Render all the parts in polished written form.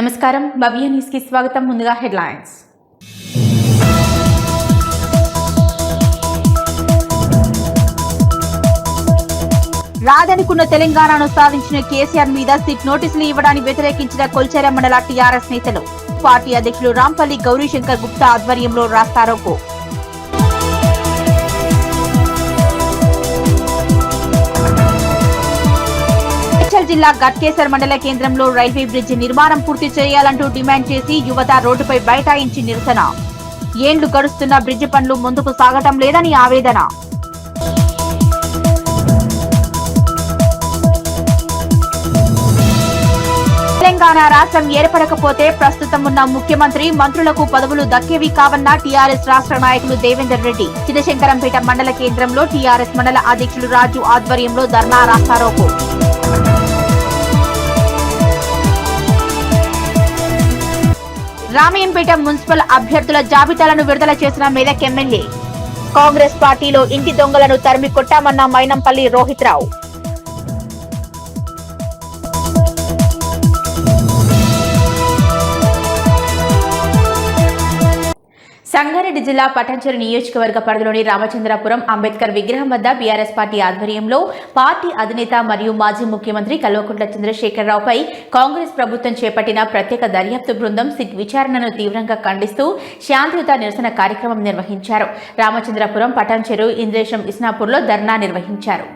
నమస్కారం భవ్య న్యూస్ కి స్వాగతం. ముందుగా హెడ్లైన్స్. రాదనుకున్న తెలంగాణను సాధించిన కేసీఆర్ మీద సిట్ నోటీసులు ఇవ్వడాన్ని వ్యతిరేకించిన కొల్చెర మండల టీఆర్ఎస్ నేతలు. పార్టీ అధ్యక్షులు రాంపల్లి గౌరీశంకర్ గుప్తా ఆధ్వర్యంలో రాస్తారోకో. జిల్లా గట్కేసర్ మండల కేంద్రంలో రైల్వే బ్రిడ్జి నిర్మాణం పూర్తి చేయాలంటూ డిమాండ్ చేసి యువత రోడ్డుపై బైఠాయించి నిరసన. ఏండ్లు గడుస్తున్న బ్రిడ్జి పనులు ముందుకు సాగటం లేదని ఆవేదన. తెలంగాణ రాష్ట్రం ఏర్పడకపోతే ప్రస్తుతం ఉన్న ముఖ్యమంత్రి మంత్రులకు పదవులు దక్కేవి కావన్న టీఆర్ఎస్ రాష్ట్ర నాయకులు దేవేందర్ రెడ్డి. చినశంకరంపేట మండల కేంద్రంలో టీఆర్ఎస్ మండల అధ్యక్షులు రాజు ఆధ్వర్యంలో ధర్నా రాస్తారోకో. రామయ్యంపేట మున్సిపల్ అభ్యర్థుల జాబితాలను విడుదల చేసిన మెదక్ ఎమ్మెల్యే. కాంగ్రెస్ పార్టీలో ఇంటి దొంగలను తరిమి కొట్టామన్న మైనంపల్లి రోహిత్ రావు. సంగారెడ్డి జిల్లా పటాన్చెరు నియోజకవర్గ పరిధిలోని రామచంద్రాపురం అంబేద్కర్ విగ్రహం వద్ద బీఆర్ఎస్ పార్టీ ఆధ్వర్యంలో పార్టీ అధినేత మరియు మాజీ ముఖ్యమంత్రి కల్వకుంట్ల చంద్రశేఖరరావుపై కాంగ్రెస్ ప్రభుత్వం చేపట్టిన ప్రత్యేక దర్యాప్తు బృందం సిట్ విచారణను తీవ్రంగా ఖండిస్తూ శాంతియుత నిరసన కార్యక్రమం నిర్వహించారు. రామచంద్రాపురం, పటాన్చెరు, ఇంద్రేశం, ఇస్నాపూర్లో ధర్నా నిర్వహించారు.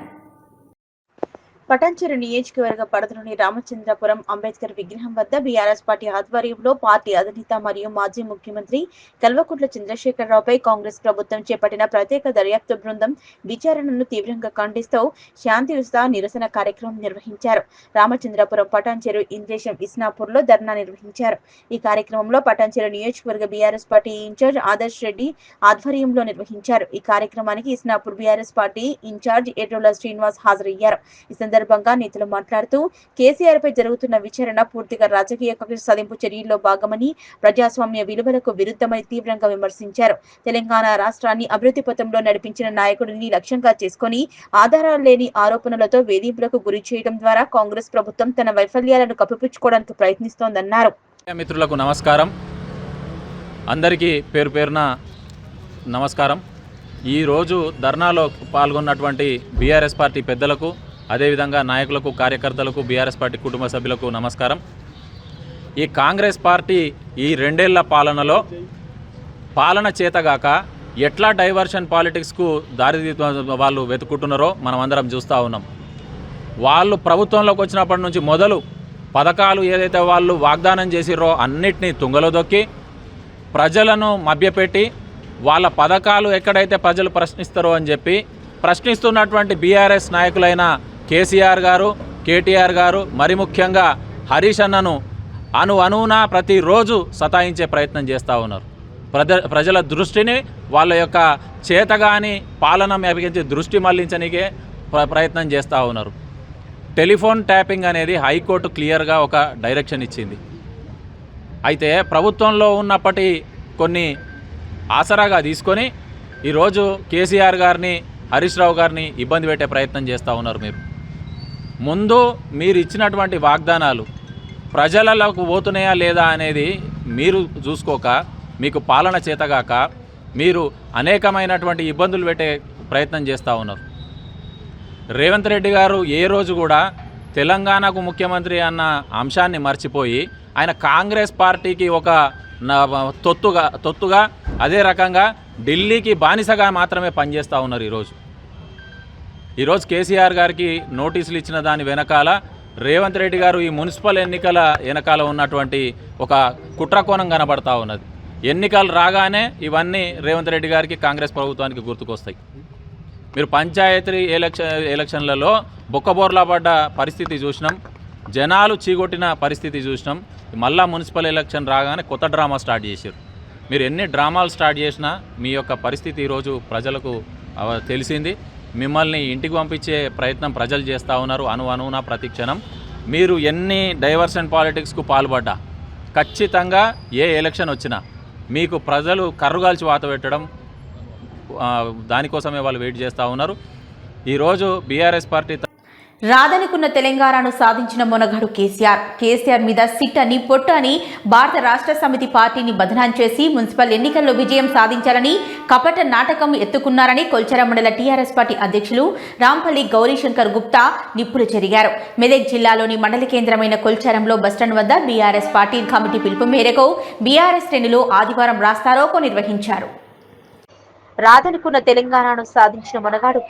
పటాన్చెరు నియోజకవర్గ పరిధిలోని రామచంద్రపురం అంబేద్కర్ విగ్రహం వద్ద బీఆర్ఎస్ పార్టీ ఆధ్వర్యంలో పార్టీ అధినేత మరియు మాజీ ముఖ్యమంత్రి కల్వకుంట్ల చంద్రశేఖరరావుపై కాంగ్రెస్ ప్రభుత్వం చేపట్టిన ప్రత్యేక దర్యాప్తు బృందం విచారణను తీవ్రంగా ఖండిస్తూ శాంతియుత నిరసన కార్యక్రమం నిర్వహించారు. రామచంద్రపురం, పటాన్చెరు, ఇంద్రేశం, ఇస్నాపూర్లో ధర్నా నిర్వహించారు. ఈ కార్యక్రమంలో పటాన్చెరు నియోజకవర్గ BRS party incharge Adarsh Reddy ఆధ్వర్యంలో నిర్వహించారు. ఈ కార్యక్రమానికి Isnapur BRS party incharge Errola Srinivas హాజరయ్యారు. ఈ సందర్భంగా నేతలు మాట్లాడుతూ కేసీఆర్ పై జరుగుతున్న విచారణ పూర్తిగా రాజకీయ కక్ష సాధింపు చర్యల్లో భాగమని, ప్రజాస్వామ్య విలువలకు విరుద్ధమని తీవ్రంగా విమర్శించారు. తెలంగాణ రాష్ట్రాన్ని అభివృద్ధి పథంలో నడిపించిన నాయకుడిని లక్ష్యంగా చేసుకుని ఆధారాలు లేని ఆరోపణలతో వేధింపులకు గురి చేయడం ద్వారా కాంగ్రెస్ ప్రభుత్వం తన వైఫల్యాలను కప్పిపుచ్చుకోవడానికి ప్రయత్నిస్తోందన్నారు. మిత్రులకు నమస్కారం. అందరికీ పేరు పేరున నమస్కారం. ఈరోజు ధర్నాలో పాల్గొన్నటువంటి బీఆర్ఎస్ పార్టీ పెద్దలకు, అదేవిధంగా నాయకులకు, కార్యకర్తలకు, బీఆర్ఎస్ పార్టీ కుటుంబ సభ్యులకు నమస్కారం. ఈ కాంగ్రెస్ పార్టీ ఈ 2 ఏళ్ల పాలనలో పాలన చేతగాక ఎట్లా డైవర్షన్ పాలిటిక్స్కు దారి వాళ్ళు వెతుకుంటున్నారో మనం అందరం చూస్తూ ఉన్నాం. వాళ్ళు ప్రభుత్వంలోకి వచ్చినప్పటి నుంచి మొదలు పథకాలు ఏదైతే వాళ్ళు వాగ్దానం చేసిర్రో అన్నిటినీ తుంగలో దొక్కి ప్రజలను మభ్యపెట్టి వాళ్ళ పథకాలు ఎక్కడైతే ప్రజలు ప్రశ్నిస్తారో అని చెప్పి ప్రశ్నిస్తున్నటువంటి బీఆర్ఎస్ నాయకులైన కేసీఆర్ గారు, కేటీఆర్ గారు, మరి ముఖ్యంగా హరీష్ అన్నను అణువున ప్రతిరోజు సతాయించే ప్రయత్నం చేస్తూ ఉన్నారు. ప్రజల దృష్టిని వాళ్ళ యొక్క చేతగాని పాలన మెప్పించి దృష్టి మళ్లించనికే ప్రయత్నం చేస్తూ ఉన్నారు. టెలిఫోన్ ట్యాపింగ్ అనేది హైకోర్టు క్లియర్గా ఒక డైరెక్షన్ ఇచ్చింది. అయితే ప్రభుత్వంలో ఉన్నప్పటి కొన్ని ఆసరాగా తీసుకొని ఈరోజు కేసీఆర్ గారిని, హరీష్ రావు గారిని ఇబ్బంది పెట్టే ప్రయత్నం చేస్తూ ఉన్నారు. ముందు మీరు ఇచ్చినటువంటి వాగ్దానాలు ప్రజలకు పోతున్నాయా లేదా అనేది మీరు చూసుకోక, మీకు పాలన చేతగాక మీరు అనేకమైనటువంటి ఇబ్బందులు పెట్టే ప్రయత్నం చేస్తూ ఉన్నారు. రేవంత్ రెడ్డి గారు ఏ రోజు కూడా తెలంగాణకు ముఖ్యమంత్రి అన్న అంశాన్ని మర్చిపోయి ఆయన కాంగ్రెస్ పార్టీకి ఒక తొత్తుగా అదే రకంగా ఢిల్లీకి బానిసగా మాత్రమే పనిచేస్తూ ఉన్నారు. ఈరోజు కేసీఆర్ గారికి నోటీసులు ఇచ్చిన దాని వెనకాల రేవంత్ రెడ్డి గారు ఈ మున్సిపల్ ఎన్నికల వెనకాల ఉన్నటువంటి ఒక కుట్రకోణం కనబడతా ఉన్నది. ఎన్నికలు రాగానే ఇవన్నీ రేవంత్ రెడ్డి గారికి, కాంగ్రెస్ ప్రభుత్వానికి గుర్తుకొస్తాయి. మీరు పంచాయతీ ఎలక్షన్లలో బొక్కబోర్లా పడ్డ పరిస్థితి చూసినాం, జనాలు చీగొట్టిన పరిస్థితి చూసినాం. మళ్ళా మున్సిపల్ ఎలక్షన్ రాగానే కొత్త డ్రామా స్టార్ట్ చేశారు. మీరు ఎన్ని డ్రామాలు స్టార్ట్ చేసినా మీ యొక్క పరిస్థితి ఈరోజు ప్రజలకు తెలిసింది. మిమ్మల్ని ఇంటికి పంపించే ప్రయత్నం ప్రజలు చేస్తూ ఉన్నారు అణువున ప్రతి క్షణం. మీరు ఎన్ని డైవర్షన్ పాలిటిక్స్కు పాల్పడ్డా ఖచ్చితంగా ఏ ఎలక్షన్ వచ్చినా మీకు ప్రజలు కర్రుగాల్చి వాత పెట్టడం, దానికోసమే వాళ్ళు వెయిట్ చేస్తూ ఉన్నారు. ఈరోజు బీఆర్ఎస్ పార్టీ రాదనుకున్న తెలంగాణను సాధించిన మొనగాడు కేసీఆర్ మీద సిట్ అని పొట్టు అని భారత రాష్ట్ర సమితి పార్టీని బదనాం చేసి మున్సిపల్ ఎన్నికల్లో విజయం సాధించాలని కపట నాటకం ఎత్తుకున్నారని కొల్చారం మండల టీఆర్ఎస్ పార్టీ అధ్యక్షులు రాంపల్లి గౌరీశంకర్ గుప్తా నిప్పులు చెరిగారు. మెదక్ జిల్లాలోని మండల కేంద్రమైన కొల్చారంలో బస్టాండ్ వద్ద బీఆర్ఎస్ పార్టీ కమిటీ పిలుపు మేరకు బీఆర్ఎస్ శ్రేణులు ఆదివారం రాస్తారోకో నిర్వహించారు. రాదనుకున్న తెలంగాణను సాధించిన మొనగాడు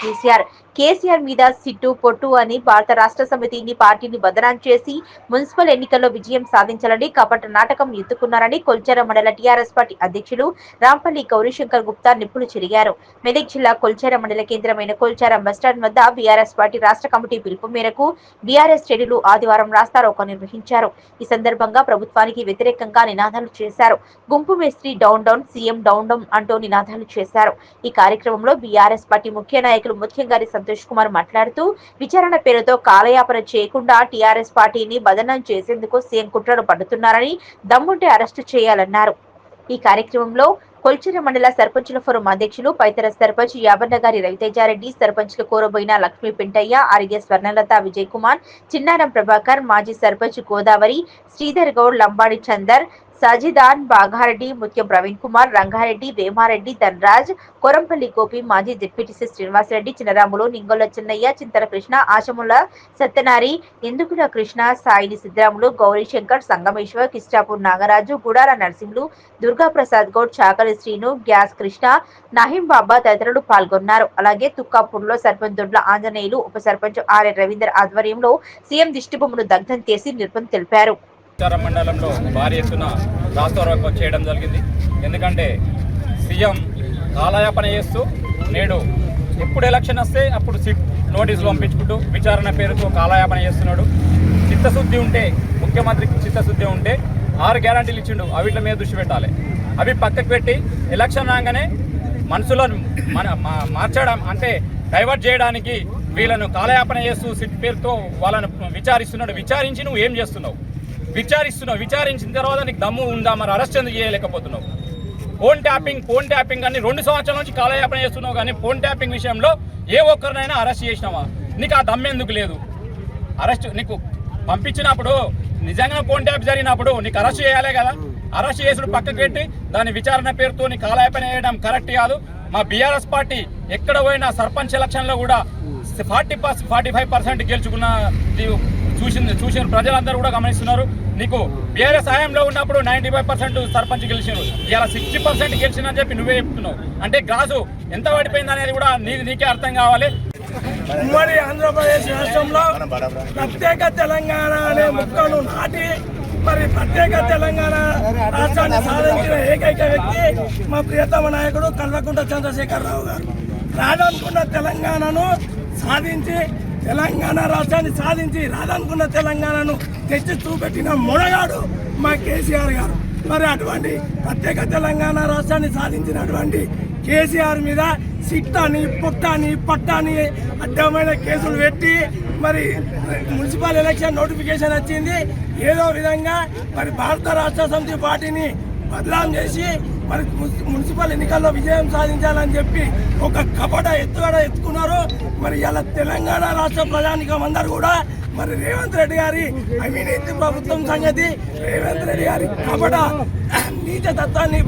కేసీఆర్ మీద సిట్టు పొట్టు అని భారత రాష్ట్ర సమితిని పార్టీని బదనాం చేసి మున్సిపల్ ఎన్నికల్లో విజయం సాధించాలని కపట నాటకం ఎత్తుకున్నారని కొల్చారం మండల టీఆర్ఎస్ పార్టీ అధ్యక్షులు రాంపల్లి గౌరీశంకర్ గుప్తా నిప్పులు చెరిగారు. మెదక్ జిల్లా కొల్చారం మండల కేంద్రమైన కొల్చారం బస్టాండ్ వద్ద బీఆర్ఎస్ పార్టీ రాష్ట్ర కమిటీ పిలుపు మేరకు బీఆర్ఎస్ శ్రేణులు ఆదివారం రాస్తారోకో నిర్వహించారు. ఈ సందర్భంగా ప్రభుత్వానికి వ్యతిరేకంగా నినాదాలు చేశారు. గుంపు మేస్త్రి down down, CM down down అంటూ నినాదాలు చేశారు. ఈ కార్యక్రమంలో బీఆర్ఎస్ పార్టీ ముఖ్య నాయకులు ముత్యంగారి సంతోష్ కుమార్ మాట్లాడుతూ విచారణ పేరుతో కాలయాపన చేయకుండా టీఆర్ఎస్ పార్టీని బదనాం చేసేందుకు సీఎం కుట్రలు పడుతున్నారని దమ్ముంటే అరెస్టు చేయాలన్నారు. ఈ కార్యక్రమంలో కొల్చారం మండల సర్పంచుల ఫోరం అధ్యక్షులు పైతర సర్పంచ్ యాబన్నగారి రవితేజారెడ్డి, సర్పంచ్లు కోరబోయిన లక్ష్మీ పెంటయ్య, ఆర్య స్వర్ణలత, విజయ్ కుమార్, చిన్నారం ప్రభాకర్, మాజీ సర్పంచ్ గోదావరి, శ్రీధర్ గౌడ్, లంబాడి చందర్, సజిదాన్, బాగారెడ్డి, ముత్యం ప్రవీణ్ కుమార్, రంగారెడ్డి, వేమారెడ్డి, ధనరాజ్, కొరంపల్లి గోపి, మాజీ జెడ్పీటీసీ శ్రీనివాసరెడ్డి, చిన్నరాములు, నింగొల్ల చిన్నయ్య, చింతల కృష్ణ, ఆశముల సత్యనారి, ఎందుకుల కృష్ణ, సాయిని సిద్ధరాములు, గౌరీశంకర్, సంగమేశ్వర్, కిష్టాపూర్ నాగరాజు, గుడాల నరసింహులు, దుర్గాప్రసాద్ గౌడ్, చాకలి శ్రీను, గ్యాస్ కృష్ణ, నహీం బాబా తదితరులు పాల్గొన్నారు. అలాగే తుక్కాపూర్లో సర్పంచ్ దొడ్ల ఆంజనేయులు, ఉప సర్పంచ్ ఆర్య రవీందర్ ఆధ్వర్యంలో సీఎం దిష్టిబొమ్మను దగ్ధం చేసి నిర్బంధం తెలిపారు. కొల్చారం మండలంలో భారీ ఎత్తున రాస్తారోకో చేయడం జరిగింది. ఎందుకంటే సీఎం కాలయాపన చేస్తూ నేడు ఎప్పుడు ఎలక్షన్ వస్తే అప్పుడు సిట్ నోటీసులు పంపించుకుంటూ విచారణ పేరుతో కాలయాపన చేస్తున్నాడు. చిత్తశుద్ధి ఉంటే, ముఖ్యమంత్రికి చిత్తశుద్ధి ఉంటే 6 గ్యారంటీలు ఇచ్చిండు, అవిట్ల మీద దృష్టి పెట్టాలి. అవి పక్కకు పెట్టి ఎలక్షన్ రాగానే మనసులను మార్చడం అంటే డైవర్ట్ చేయడానికి వీళ్ళను కాలయాపన చేస్తూ సిట్ పేరుతో వాళ్ళను విచారిస్తున్నాడు. విచారించి నువ్వు ఏం చేస్తున్నావు? విచారించిన తర్వాత నీకు దమ్ము ఉందా? మరి అరెస్ట్ ఎందుకు చేయలేకపోతున్నావు? ఫోన్ ట్యాపింగ్ అని 2 సంవత్సరాల నుంచి కాలయాపన చేస్తున్నావు, కానీ ఫోన్ ట్యాపింగ్ విషయంలో ఏ ఒక్కరినైనా అరెస్ట్ చేసినావా? నీకు ఆ దమ్ము ఎందుకు లేదు? అరెస్ట్ నీకు పంపించినప్పుడు నిజంగా ఫోన్ ట్యాప్ జరిగినప్పుడు నీకు అరెస్ట్ చేయాలే కదా. అరెస్ట్ చేసుడు పక్కకు పెట్టి దాని విచారణ పేరుతో నీ కాలయాపన చేయడం కరెక్ట్ కాదు. మా బీఆర్ఎస్ పార్టీ ఎక్కడ పోయినా సర్పంచ్ ఎలక్షన్లో కూడా 45% గెలుచుకున్న చూసిన ప్రజలందరూ కూడా గమనిస్తున్నారు. నీకు బీఆర్ఎస్ హయాంలో ఉన్నప్పుడు 95% సర్పంచ్ గెలిచినారు, ఇలా 60% గెలిచిందని చెప్పి నువ్వే చెప్తున్నావు. అంటే గ్రాసు ఎంత పడిపోయింది అనేది కూడా నీకే అర్థం కావాలి. ఉమ్మడి ఆంధ్రప్రదేశ్ రాష్ట్రంలో ప్రత్యేక తెలంగాణ అనే ముక్కను నాటి మరి ప్రత్యేక తెలంగాణ రాష్ట్రాన్ని సాధించిన ఏకైక వ్యక్తి మా ప్రియతమ నాయకుడు కల్వకుంట్ల చంద్రశేఖరరావు గారు. రాదనుకున్న తెలంగాణను సాధించి తెలంగాణ రాష్ట్రాన్ని సాధించి రాదనుకున్న తెలంగాణను తెచ్చి చూపెట్టిన మొనగాడు మా కేసీఆర్ గారు. మరి అటువంటి ప్రత్యేక తెలంగాణ రాష్ట్రాన్ని సాధించినటువంటి కేసీఆర్ మీద సిట్టాని, పుట్టాని, పట్టాని అడ్డమైన కేసులు పెట్టి మరి మున్సిపల్ ఎలక్షన్ నోటిఫికేషన్ వచ్చింది. ఏదో విధంగా మరి భారత రాష్ట్ర సమితి పార్టీని బదలాం చేసి మరి మున్సిపల్ ఎన్నికల్లో విజయం సాధించాలని చెప్పి ఒక కపట ఎత్తుగడ ఎత్తుకున్నారు. మరి ఇలా తెలంగాణ రాష్ట్ర ప్రజానికం అందరూ కూడా మరి రేవంత్ రెడ్డి గారి అవినీతి ప్రభుత్వం సంగతి, రేవంత్ రెడ్డి గారి కపట నీచ తత్వాన్ని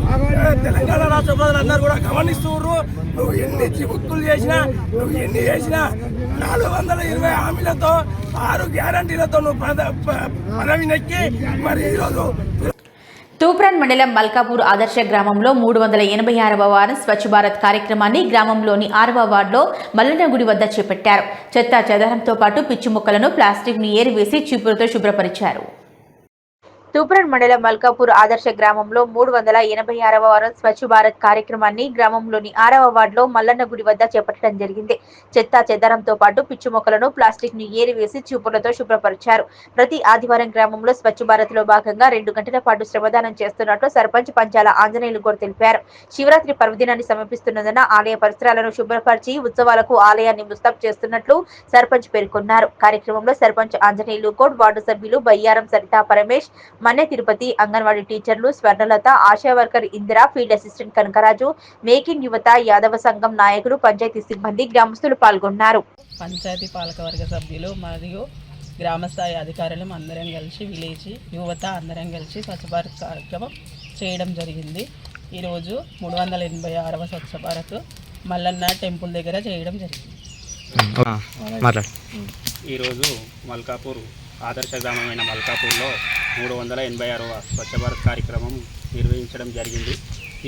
తెలంగాణ రాష్ట్ర ప్రజలందరూ కూడా గమనిస్తున్నారు. నువ్వు ఎన్ని చిబుక్కులు చేసినా, నువ్వు ఎన్ని చేసినా 420 హామీలతో 6 గ్యారంటీలతో నువ్వు పదవి నెక్కి మరి ఈరోజు తూప్రాన్ మండలం మల్కాపూర్ ఆదర్శ గ్రామంలో 386వ వారం స్వచ్ఛ భారత్ కార్యక్రమాన్ని గ్రామంలోని 6వ వార్డులో మల్లన్న గుడి వద్ద చేపట్టారు. చెత్తా చెదారంతో పాటు పిచ్చి మొక్కలను ప్లాస్టిక్ ను ఏరివేసి చీపురుతో శుభ్రపరిచారు. తూప్రాన్ మండలం మల్కాపూర్ ఆదర్శ గ్రామంలో 386వ వారం స్వచ్ఛ భారత్ కార్యక్రమాన్ని గ్రామంలోని 6వ వార్డులో మల్లన్న గుడి వద్ద చేపట్టడం జరిగింది. చెత్తా చెదారంతో పాటు పిచ్చి మొక్కలను ప్లాస్టిక్ ను ఏరివేసి చూపులతో శుభ్రపరిచారు. ప్రతి ఆదివారం గ్రామంలో స్వచ్ఛ భారత్ లో భాగంగా 2 గంటల పాటు శ్రమదానం చేస్తున్నట్లు సర్పంచ్ పంచాల ఆంజనేయులు గౌడ్ తెలిపారు. శివరాత్రి పర్వదినాన్ని సమీపిస్తున్నందున ఆలయ పరిసరాలను శుభ్రపరిచి ఉత్సవాలకు ఆలయాన్ని ముస్తాబ్ చేస్తున్నట్లు సర్పంచ్ పేర్కొన్నారు. కార్యక్రమంలో సర్పంచ్ ఆంజనేయులు గౌడ్, వార్డు సభ్యులు బయ్యారం సరితా పరమేష్, మన్నె తిరుపతి, అంగన్వాడీ టీచర్లు Swarnalatha, ASHA worker Indira, field assistant Kanakaraju, make in యువత, యాదవ సంఘం నాయకులు, పంచాయతీ సిబ్బంది, గ్రామస్తులు పాల్గొన్నారు. పంచాయతీ పాలకవర్గ సభ్యులు మరియు గ్రామస్థాయి అధికారులు అందరం కలిసి విలేజ్ యువత అందరం కలిసి స్వచ్ఛ భారత్ కార్యక్రమం చేయడం జరిగింది. ఈరోజు 386వ స్వచ్ఛ భారత్ మల్లన్న టెంపుల్ దగ్గర చేయడం జరిగింది. ఈరోజు మల్కాపూర్ ఆదర్శ గ్రామమైన మల్కాపూర్లో 386వ స్వచ్ఛ భారత్ కార్యక్రమం నిర్వహించడం జరిగింది.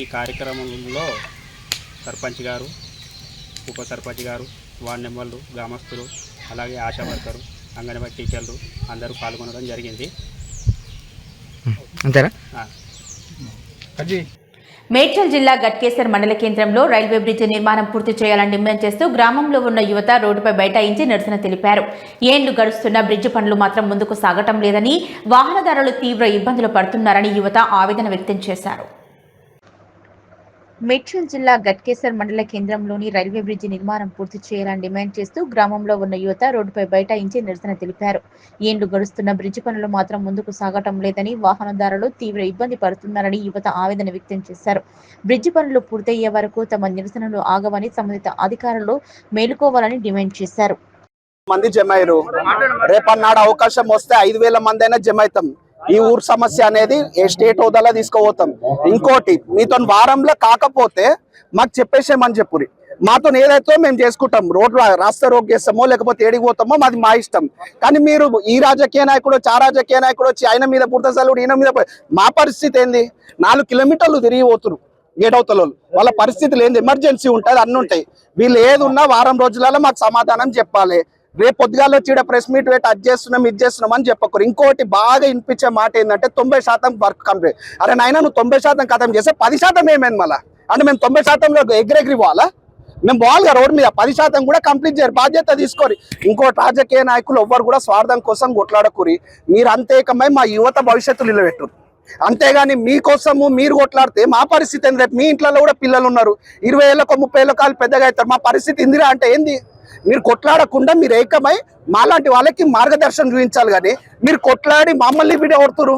ఈ కార్యక్రమంలో సర్పంచ్ గారు, ఉప సర్పంచ్ గారు, వార్డు మెంబర్లు, గ్రామస్తులు, అలాగే ఆశా వర్కరు, అంగన్వాడీ టీచర్లు అందరూ పాల్గొనడం జరిగింది. అంతేనా? మేడ్చల్ జిల్లా గట్కేసర్ మండల కేంద్రంలో రైల్వే బ్రిడ్జి నిర్మాణం పూర్తి చేయాలని డిమాండ్ చేస్తూ గ్రామంలో ఉన్న యువత రోడ్డుపై బైఠాయించి నిరసన తెలిపారు. ఏండ్లు గడుస్తున్న బ్రిడ్జి పనులు మాత్రం ముందుకు సాగటం లేదని, వాహనదారులు తీవ్ర ఇబ్బందులు పడుతున్నారని యువత ఆవేదన వ్యక్తం చేశారు. మేడ్చల్ జిల్లా గట్కేసర్ మండల కేంద్రంలోని రైల్వే బ్రిడ్జి నిర్మాణం పూర్తి చేయాలని డిమాండ్ చేస్తూ గ్రామంలో ఉన్న యువత రోడ్డుపై బైఠాయించి నిరసన తెలిపారు. ఏండ్లు గడుస్తున్న బ్రిడ్జి పనులు మాత్రం ముందుకు సాగటం లేదని, వాహనదారులు తీవ్ర ఇబ్బంది పడుతున్నారని యువత ఆవేదన వ్యక్తం చేశారు. బ్రిడ్జి పనులు పూర్తయ్యే వరకు తమ నిరసనలు ఆగవని సంబంధిత అధికారులు మేలుకోవాలని డిమాండ్ చేశారు. మంది జమైరు, రేపన్నాడు అవకాశం వస్తే 5,000 మంది అయినా జమైతాం. ఈ ఊరు సమస్య అనేది స్టేట్ హోదాలో తీసుకుపోతాం. ఇంకోటి, మీతో వారంలో కాకపోతే మాకు చెప్పేసేమని చెప్పురి. మాతో ఏదైతే మేము చేసుకుంటాం. రోడ్లు రాస్తా రోడ్ చేస్తామో లేకపోతే ఏడికి పోతామో మాది మా ఇష్టం. కానీ మీరు ఈ రాజకీయ నాయకుడు, రాజకీయ నాయకుడు వచ్చి ఆయన మీద పుడతసలుడు, ఈయన మీద మా పరిస్థితి ఏంది? 4 కిలోమీటర్లు తిరిగి పోతురు గేట్ అవతల వాళ్ళ పరిస్థితులు ఏంది? ఎమర్జెన్సీ ఉంటుంది, అన్ని ఉంటాయి. వీళ్ళు ఏది ఉన్నా వారం రోజులలో మాకు సమాధానం చెప్పాలి. రేపు పొద్దుగాల వచ్చి ప్రెస్ మీట్ పెట్టి అది చేస్తున్నాం ఇది చేస్తున్నాం అని చెప్పకూరు. ఇంకోటి బాగా వినిపించే మాట ఏంటంటే 90% వర్క్ కంప్లీట్. అరే నాయన నువ్వు 90% ఖతం చేస్తే 10% ఏమైంది మళ్ళా? అంటే మేము 90%లో ఎగిరెగిరి పోవాలా? మేము పోవాలిగా రోడ్డు మీద. 10% కూడా కంప్లీట్ చేయరు, బాధ్యత తీసుకోరు. ఇంకోటి, రాజకీయ నాయకులు ఎవ్వరు కూడా స్వార్థం కోసం కొట్లాడకూరి. మీరు అంతేకమై మా యువత భవిష్యత్తు నిలబెట్టురు. అంతేగాని మీకోసము మీరు కొట్లాడితే మా పరిస్థితి ఏంది? రేపు మీ ఇంట్లో కూడా పిల్లలు ఉన్నారు, 20 ఏళ్ళకో 30 ఏళ్ళకాలు పెద్దగా అవుతారు. మా పరిస్థితి ఇందిరా అంటే ఏంది? మీరు కొట్లాడకుండా మీరు ఏకమై మాలాంటి వాళ్ళకి మార్గదర్శనం చూపించాలి. కానీ మీరు కొట్లాడి మమ్మల్ని విడగొడుతురు.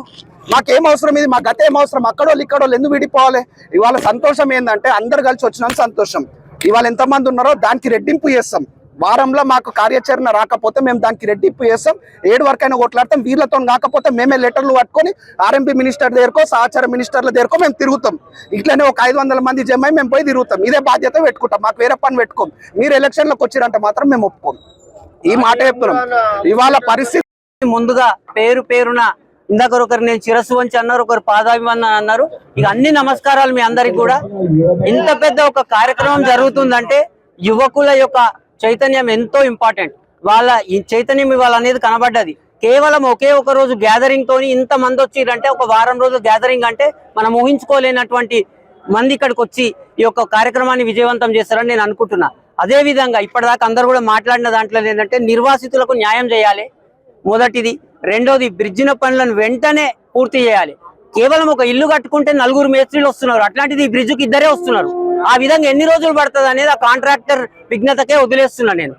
మాకేం అవసరం ఇది? మా గత ఏం అవసరం? అక్కడోళ్ళు ఇక్కడోళ్ళు ఎందుకు విడిపోవాలి? ఇవాళ సంతోషం ఏంటంటే అందరు కలిసి వచ్చినాం సంతోషం. ఇవాళ ఎంతమంది ఉన్నారో దానికి రెట్టింపు చేస్తాం. వారంలో మాకు కార్యాచరణ రాకపోతే మేము దానికి రెట్టింపు చేస్తాం. 7 వరకైనా కొట్లాడతాం. వీళ్ళతో కాకపోతే మేమే లెటర్లు పట్టుకొని ఆర్ఎంపీ మినిస్టర్ దగ్గరకో సహచార మినిస్టర్ల దగ్గరకో మేము తిరుగుతాం. ఇట్లనే ఒక 500 మంది జమై మేము పోయి తిరుగుతాం. ఇదే బాధ్యత పెట్టుకుంటాం. మాకు వేరే పని పెట్టుకోం. మీరు ఎలక్షన్లకు వచ్చిరంటే మాత్రం మేము ఒప్పుకోం. ఈ మాట చెప్తున్నాం. ఇవాళ పరిస్థితి ముందుగా పేరున ఇందాక ఒకరు నేను శిరస్సు వంచి అన్నారు, ఒకరు పాదాభివందన అన్నారు. ఇక అన్ని నమస్కారాలు మీ అందరికి కూడా. ఇంత పెద్ద ఒక కార్యక్రమం జరుగుతుందంటే యువకుల యొక్క చైతన్యం ఎంతో ఇంపార్టెంట్. వాళ్ళ ఈ చైతన్యం ఇవాళ అనేది కనబడ్డది. కేవలం ఒకే ఒక రోజు గ్యాదరింగ్ తోని ఇంత మంది వచ్చిరంటే, ఒక వారం రోజులు గ్యాదరింగ్ అంటే మనం ఊహించుకోలేనటువంటి మంది ఇక్కడికి వచ్చి ఈ యొక్క కార్యక్రమాన్ని విజయవంతం చేస్తారని నేను అనుకుంటున్నా. అదే విధంగా ఇప్పటిదాకా అందరు కూడా మాట్లాడిన దాంట్లో ఏంటంటే నిర్వాసితులకు న్యాయం చేయాలి మొదటిది. రెండోది, బ్రిడ్జిన పనులను వెంటనే పూర్తి చేయాలి. కేవలం ఒక ఇల్లు కట్టుకుంటే 4 మేస్త్రీలు వస్తున్నారు, అట్లాంటిది ఈ బ్రిడ్జికి 2 వస్తున్నారు. ఆ విధంగా ఎన్ని రోజులు పడుతుంది అనేది ఆ కాంట్రాక్టర్ విఘ్నతకే వదిలేస్తున్నా నేను.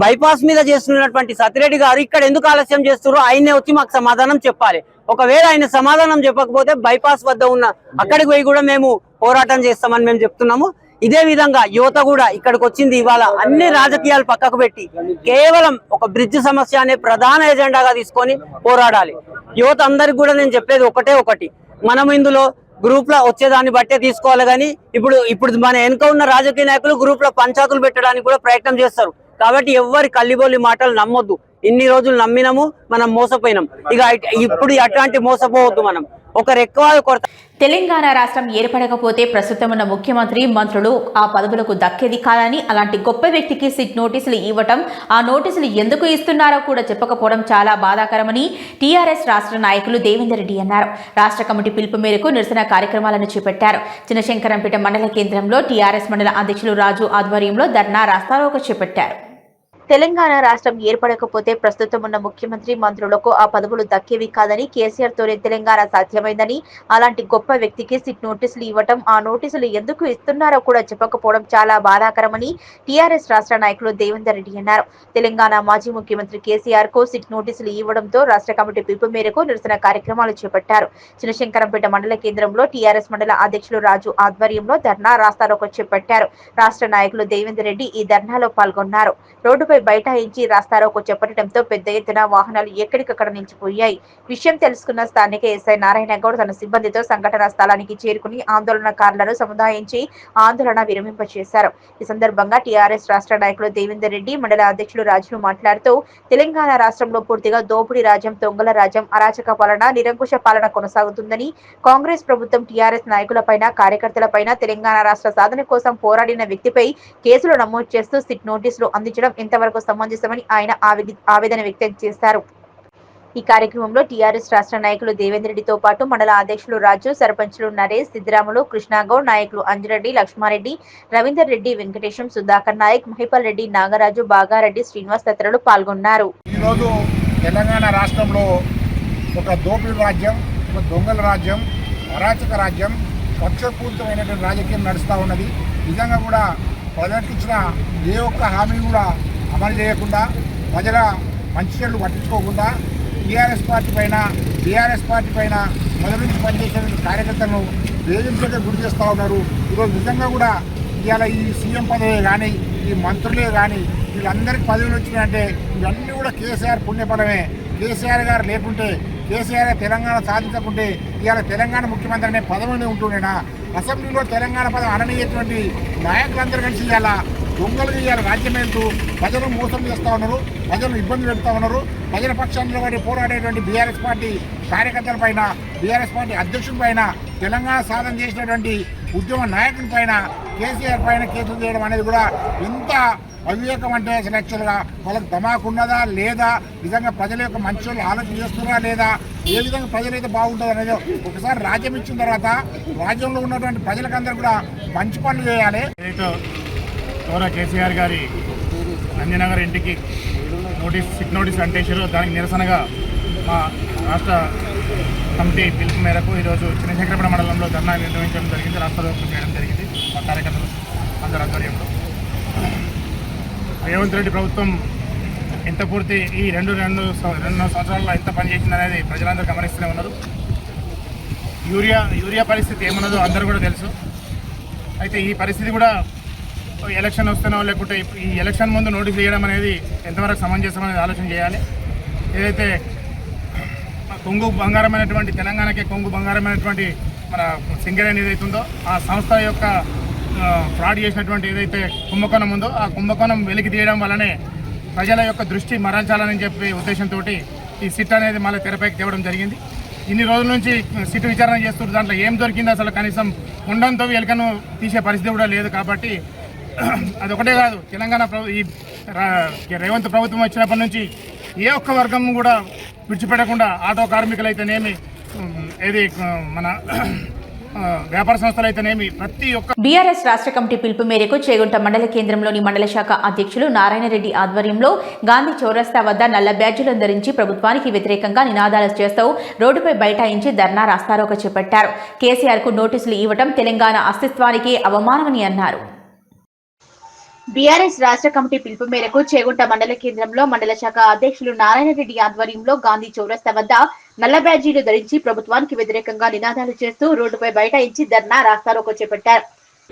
బైపాస్ మీద చేస్తున్నటువంటి సతిరెడ్డి గారు ఇక్కడ ఎందుకు ఆలస్యం చేస్తున్నారో ఆయనే వచ్చి మాకు సమాధానం చెప్పాలి. ఒకవేళ ఆయన సమాధానం చెప్పకపోతే బైపాస్ వద్ద ఉన్న అక్కడికి పోయి కూడా మేము పోరాటం చేస్తామని మేము చెప్తున్నాము. ఇదే విధంగా యువత కూడా ఇక్కడికి వచ్చింది ఇవాళ అన్ని రాజకీయాలు పక్కకు పెట్టి కేవలం ఒక బ్రిడ్జ్ సమస్య అనే ప్రధాన ఎజెండాగా తీసుకొని పోరాడాలి. యువత అందరికి కూడా నేను చెప్పేది ఒకటి, మనం ఇందులో గ్రూప్ లో వచ్చేదాన్ని బట్టే తీసుకోవాలి. కానీ ఇప్పుడు మన వెనుక ఉన్న రాజకీయ నాయకులు గ్రూప్ లో పంచాయతీలు పెట్టడానికి కూడా ప్రయత్నం చేస్తారు. కాబట్టి ఎవ్వరి కల్లిబొల్లి మాటలు నమ్మొద్దు. ఇన్ని రోజులు నమ్మినాము, మనం మోసపోయినాం. ఇక ఇప్పుడు అట్లాంటి మోసపోవద్దు. మనం ఒకరు ఎక్కువ కొరత. తెలంగాణ రాష్ట్రం ఏర్పడకపోతే ప్రస్తుతం ఉన్న ముఖ్యమంత్రి, మంత్రులు ఆ పదవులకు దక్కేది కాదని, అలాంటి గొప్ప వ్యక్తికి సిట్ నోటీసులు ఇవ్వటం, ఆ నోటీసులు ఎందుకు ఇస్తున్నారో కూడా చెప్పకపోవడం చాలా బాధాకరమని టీఆర్ఎస్ రాష్ట్ర నాయకులు దేవేందర్ రెడ్డి అన్నారు. రాష్ట్ర కమిటీ పిలుపు మేరకు నిరసన కార్యక్రమాలను చేపట్టారు. చిన్నశంకరంపేట మండల కేంద్రంలో టీఆర్ఎస్ మండల అధ్యక్షులు రాజు ఆధ్వర్యంలో ధర్నా రాస్తారోకో చేపట్టారు. తెలంగాణ రాష్ట్రం ఏర్పడకపోతే ప్రస్తుతం ఉన్న ముఖ్యమంత్రి మంత్రులకు ఆ పదవులు దక్కేవి కాదని కేసీఆర్ తోనే తెలంగాణ సాధ్యమైందని అలాంటి గొప్ప వ్యక్తికి సిట్ నోటీసులు ఇవ్వటం ఆ నోటీసులు ఎందుకు ఇస్తున్నారో కూడా చెప్పకపోవడం చాలా బాధాకరమని టీఆర్ఎస్ రాష్ట్ర నాయకులు దేవేందర్ రెడ్డి అన్నారు. తెలంగాణ మాజీ ముఖ్యమంత్రి కేసీఆర్ కు సిట్ నోటీసులు ఇవ్వడంతో రాష్ట్ర కమిటీ పిలుపు మేరకు నిరసన కార్యక్రమాలు చేపట్టారు. చినశంకరంపేట మండల కేంద్రంలో టీఆర్ఎస్ మండల అధ్యక్షులు రాజు ఆధ్వర్యంలో ధర్నా రాస్తారోకో చేపట్టారు. రాష్ట్ర నాయకులు దేవేందర్ రెడ్డి ఈ ధర్నాలో పాల్గొన్నారు. రోడ్డుపై బైఠాయించి రాస్తారోకో చేపట్టడంతో పెద్ద ఎత్తున వాహనాలు ఎక్కడికక్కడ నిలిచిపోయాయి. విషయం తెలుసుకున్న స్థానిక ఎస్ఐ నారాయణ గౌడ్ తన సిబ్బందితో సంఘటనా స్థలానికి చేరుకుని ఆందోళనకారులను సముదాయించి ఆందోళన విరమింపచేశారు. ఈ సందర్భంగా టీఆర్ఎస్ రాష్ట్ర నాయకులు దేవేందర్ రెడ్డి, మండల అధ్యక్షులు రాజులు మాట్లాడుతూ తెలంగాణ రాష్ట్రంలో పూర్తిగా దోపిడీ రాజ్యం, దొంగల రాజ్యం, అరాచక పాలన, నిరంకుశ పాలన కొనసాగుతుందని, కాంగ్రెస్ ప్రభుత్వం టీఆర్ఎస్ నాయకులపైన, కార్యకర్తలపైన తెలంగాణ రాష్ట్ర సాధన కోసం పోరాడిన వ్యక్తిపై కేసులు నమోదు చేస్తూ సిట్ నోటీసులు అందించడం ఎంతవరకు సమంజసమని ఆయన ఆవేదన వ్యక్తం చేశారు. ఈ కార్యక్రమంలో టీఆర్ఎస్ రాష్ట్ర నాయకులు దేవేందర్ రెడ్డితో పాటు మండల అధ్యక్షులు రాజు, సర్పంచులు నరేష్, సిద్దిరాములు, కృష్ణాగౌడ్, నాయకులు అంజిరెడ్డి, లక్ష్మారెడ్డి, రవీందర్ రెడ్డి, వెంకటేశం, సుధాకర్ నాయక్, మహిపాల్ రెడ్డి, నాగరాజు, బాగారెడ్డి, శ్రీనివాస్ తదితరులు పాల్గొన్నారు. ఈరోజు తెలంగాణ రాష్ట్రంలో ఒక దోపిడీ రాజ్యం, ఒక దొంగల రాజ్యం, అరాచక రాజ్యం, కక్షపూరితమైనటువంటి రాజకీయం నడుస్తూ ఉన్నది. నిజంగా కూడా ప్రజలకు ఇచ్చిన ఏ ఒక్క హామీ కూడా అమలు చేయకుండా, ప్రజల మంచి చెడులు పట్టించుకోకుండా టీఆర్ఎస్ పార్టీ పైన, బీఆర్ఎస్ పార్టీ పైన మొదటి నుంచి పనిచేసే కార్యకర్తలను వేధించగా గురి చేస్తూ ఉన్నారు. ఈరోజు నిజంగా కూడా ఇవాళ ఈ సీఎం పదవే కానీ, ఈ మంత్రులే కానీ వీళ్ళందరికీ పదవులు వచ్చినాయంటే ఇవన్నీ కూడా కేసీఆర్ పుణ్యఫలమే. కేసీఆర్ గారు లేకుంటే, కేసీఆర్ తెలంగాణ సాధించకుంటే ఇవాళ తెలంగాణ ముఖ్యమంత్రి అనే పదవిని ఉంటుండేనా? అసెంబ్లీలో తెలంగాణ పదం అననీయటువంటి నాయకులందరూ కలిసి ఇవాళ దొంగలు ఇవాళ రాజ్యం వెళ్తూ ప్రజలను మోసం చేస్తూ ఉన్నారు, ప్రజలను ఇబ్బంది పెడుతూ ఉన్నారు. ప్రజల పక్షాన్ని వాడి పోరాడేటువంటి బీఆర్ఎస్ పార్టీ కార్యకర్తల పైన, బీఆర్ఎస్ పార్టీ అధ్యక్షుల పైన, తెలంగాణ సాధన చేసినటువంటి ఉద్యమ నాయకుల పైన, కేసీఆర్ పైన కేసులు చేయడం అనేది కూడా ఎంత అవివేకం అంటే అసలు యాక్చువల్గా వాళ్ళకి ధమాకు ఉన్నదా లేదా, నిజంగా ప్రజల యొక్క మంచి వాళ్ళు ఆలోచన చేస్తున్నారా లేదా, ఏ విధంగా ప్రజలైతే బాగుంటుంది అనేది ఒకసారి రాజ్యం ఇచ్చిన తర్వాత రాజ్యంలో ఉన్నటువంటి ప్రజలకందరూ కూడా మంచి పనులు చేయాలి. ఏదైతే గౌరవ కేసీఆర్ గారి నందినగర్ ఇంటికి సిట్ నోటీస్ అంటేసారో దానికి నిరసనగా మా రాష్ట్ర కమిటీ పిలుపు మేరకు ఈరోజు చినశంకరపేట మండలంలో ధర్నా నిర్వహించడం జరిగింది. రాస్తారోకో చేయడం జరిగింది మా కార్యకర్తలు అందరి ఆధ్వర్యంలో. రేవంత్ రెడ్డి ప్రభుత్వం ఎంత పూర్తి ఈ రెండు సంవత్సరాల్లో ఎంత పనిచేసింది అనేది ప్రజలందరూ గమనిస్తూనే ఉన్నారు. యూరియా పరిస్థితి ఏమన్నదో అందరూ కూడా తెలుసు. అయితే ఈ పరిస్థితి కూడా ఎలక్షన్ వస్తేనో లేకుంటే ఈ ఎలక్షన్ ముందు నోటీస్ చేయడం అనేది ఎంతవరకు సమంజసం అనేది ఆలోచన చేయాలి. ఏదైతే కొంగు బంగారమైనటువంటి తెలంగాణకి కొంగు బంగారమైనటువంటి మన సింగరేణి ఏదైతుందో ఆ సంస్థ యొక్క ఫ్రాడ్ చేసినటువంటి ఏదైతే కుంభకోణం ఉందో ఆ కుంభకోణం వెలికి తీయడం వల్లనే ప్రజల యొక్క దృష్టి మరల్చాలని చెప్పి ఉద్దేశంతో ఈ సిట్ అనేది మళ్ళీ తెరపైకి తేవడం జరిగింది. ఇన్ని రోజుల నుంచి సిట్ విచారణ చేస్తున్నారు. దాంట్లో ఏం దొరికింది అసలు కనీసం ఉండంతో ఎలుకను తీసే పరిస్థితి కూడా లేదు. కాబట్టి అదొకటే కాదు, తెలంగాణ ఈ రేవంత్ ప్రభుత్వం వచ్చినప్పటి నుంచి ఏ ఒక్క వర్గం కూడా విడిచిపెట్టకుండా ఆటో కార్మికులు అయితేనేమి, ఏది మన వ్యాపార సంస్థలు అయితేనేమి ప్రతి ఒక్క బీఆర్ఎస్ రాష్ట్ర కమిటీ పిలుపు మేరకు చేగుంట మండల కేంద్రంలోని మండల శాఖ అధ్యక్షులు నారాయణ రెడ్డి ఆధ్వర్యంలో గాంధీ చౌరస్తా వద్ద నల్ల బ్యాడ్జీలను ధరించి ప్రభుత్వానికి వ్యతిరేకంగా నినాదాలు చేస్తూ రోడ్డుపై బైఠాయించి ధర్నా రాస్తారోకో చేపట్టారు. కేసీఆర్ కు నోటీసులు ఇవ్వడం తెలంగాణ అస్తిత్వానికి అవమానమని అన్నారు. బీఆర్ఎస్ రాష్ట్ర కమిటీ పిలుపు మేరకు చేగుంట మండల కేంద్రంలో మండల శాఖ అధ్యక్షులు నారాయణ రెడ్డి ఆధ్వర్యంలో గాంధీ చౌరస్తా వద్ద నల్ల బ్యాడ్జీలు ధరించి ప్రభుత్వానికి వ్యతిరేకంగా నినాదాలు చేస్తూ రోడ్డుపై బైఠాయించి ధర్నా రాస్తారోకో చేపట్టారు.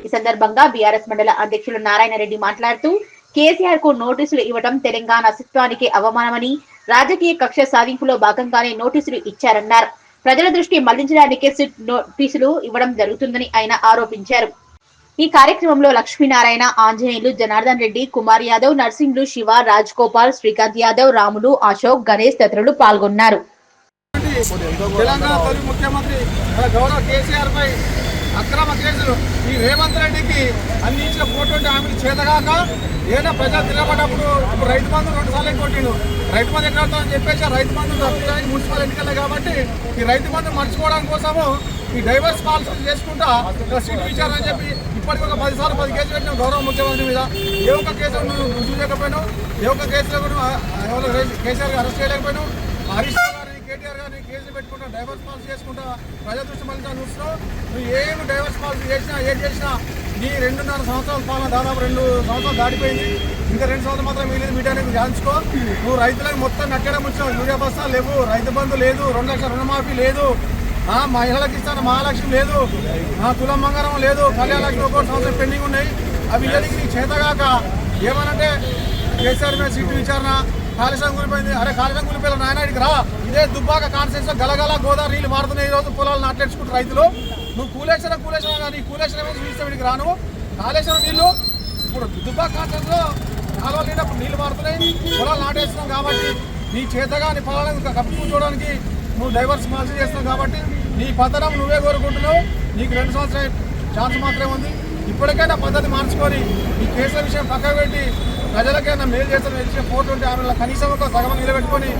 ఈ సందర్భంగా బీఆర్ఎస్ మండల అధ్యక్షులు నారాయణ రెడ్డి మాట్లాడుతూ కేసీఆర్ కు నోటీసులు ఇవ్వడం తెలంగాణ అస్తిత్వానికి అవమానమని, రాజకీయ కక్ష సాధింపులో భాగంగానే నోటీసులు ఇచ్చారన్నారు. ప్రజల దృష్టి మళ్లించడానికే సిట్ నోటీసులు ఇవ్వడం జరుగుతుందని ఆయన ఆరోపించారు. ఈ కార్యక్రమంలో లక్ష్మీనారాయణ, ఆంజనేయులు, జనార్దన్ రెడ్డి, కుమార్ యాదవ్, నర్సింహులు, శివ, రాజ్ గోపాల్, శ్రీకాంత్ యాదవ్, రాములు, అశోక్, గణేష్ తదితరులు పాల్గొన్నారు. తెలంగాణ తొలి ముఖ్యమంత్రి గౌరవ కేసీఆర్ పై అక్రమ కేసులు ఈ రేవంత్ రెడ్డికి అందించిన పోటీ హామీలు చేతగాక ఏదైనా ప్రజలు తిరగబడ్డప్పుడు ఇప్పుడు రైతు బంధు 2 సార్లు కొట్టిండు. రైతు బంధు ఎక్కడ అని చెప్పేసి రైతు బంధు తప్పిదానికి మున్సిపల్ ఎన్నికలే కాబట్టి ఈ రైతు బంధు మర్చిపోవడం కోసము ఈ డైవర్స్ కాల్స్ చేసుకుంటా సీట్ విచారణ అని చెప్పి ఇప్పటికి ఒక 10 సార్లు 10 కేసులు పెట్టినాం గౌరవ ముఖ్యమంత్రి మీద. ఏ ఒక్క కేసు నువ్వు రుజువు చేయకపోయినావు, ఏ ఒక్క కేసులో కూడా ఎవరు కేసీఆర్ అరెస్ట్ చేయలేకపోయినావు. హరీష్ రావు గారిని కేటీఆర్ గారిని కేసులు పెట్టుకుంటా డైవర్స్ పాలసీ చేసుకుంటా ప్రజా దృష్టి మళ్ళీ చూస్తున్నావు. నువ్వు ఏమి డైవర్స్ పాలసీ చేసినా ఏం చేసినా నీ 2.5 సంవత్సరాల పాలన దాదాపు 2 సంవత్సరాలు దాటిపోయింది. ఇంకా 2 సంవత్సరాలు మాత్రం మిగిలింది. మీడియానికి జాన్చుకో. నువ్వు రైతులకు మొత్తం నక్కడం వచ్చావు. యూరియా బస్తాలు లేవు, రైతు బంధు లేదు, 2 లక్షల రుణమాఫీ లేదు, మహిళలకు ఇస్తాను మహాలక్ష్మి లేదు, తులం బంగారం లేదు, కళ్యాణ లక్ష్మి 1 సంవత్సరం పెండింగ్ ఉన్నాయి. అవి ఇయ్యడానికి నీ చేతగాక ఏమనంటే కేసీఆర్ మీద సిట్టు విచారణ, కాళేశ్వరం కూలిపోయింది. అరే కాళేశ్వరం కూలిపోయిన నాయనాడికి రా. ఇదే దుబ్బాక కాన్స్టిట్యూన్సీలో గలగల గోదావరి నీళ్ళు మారుతున్నాయి. ఈరోజు పొలాలు నాట్లేసుకుంటారు రైతులు. నువ్వు కూలేశ్వరం కానీ కూలేశ్వరం చూస్తే వీడికి రాను. కాళేశ్వరం నీళ్ళు ఇప్పుడు దుబ్బాక కాన్స్టిట్యూన్సీలో కాలువలు నీళ్ళు నీళ్ళు మారుతున్నాయి, పొలాలు నాటేస్తున్నాం. కాబట్టి నీ చేతగా నీ పొలాలను కప్పుకోవడానికి నువ్వు డైవర్స్ పాలసీ చేస్తున్నావు. కాబట్టి నీ పతనం నువ్వే కోరుకుంటున్నావు. నీకు 2 సంవత్సరాల ఛాన్స్ మాత్రమే ఉంది. ఇప్పటికైనా పద్ధతి మార్చుకొని ఈ కేసుల విషయం పక్కకు పెట్టి ప్రజలకైనా మేలు చేస్తాను. ఇచ్చిన 426 కనీసం ఒక సగం నిలబెట్టుకొని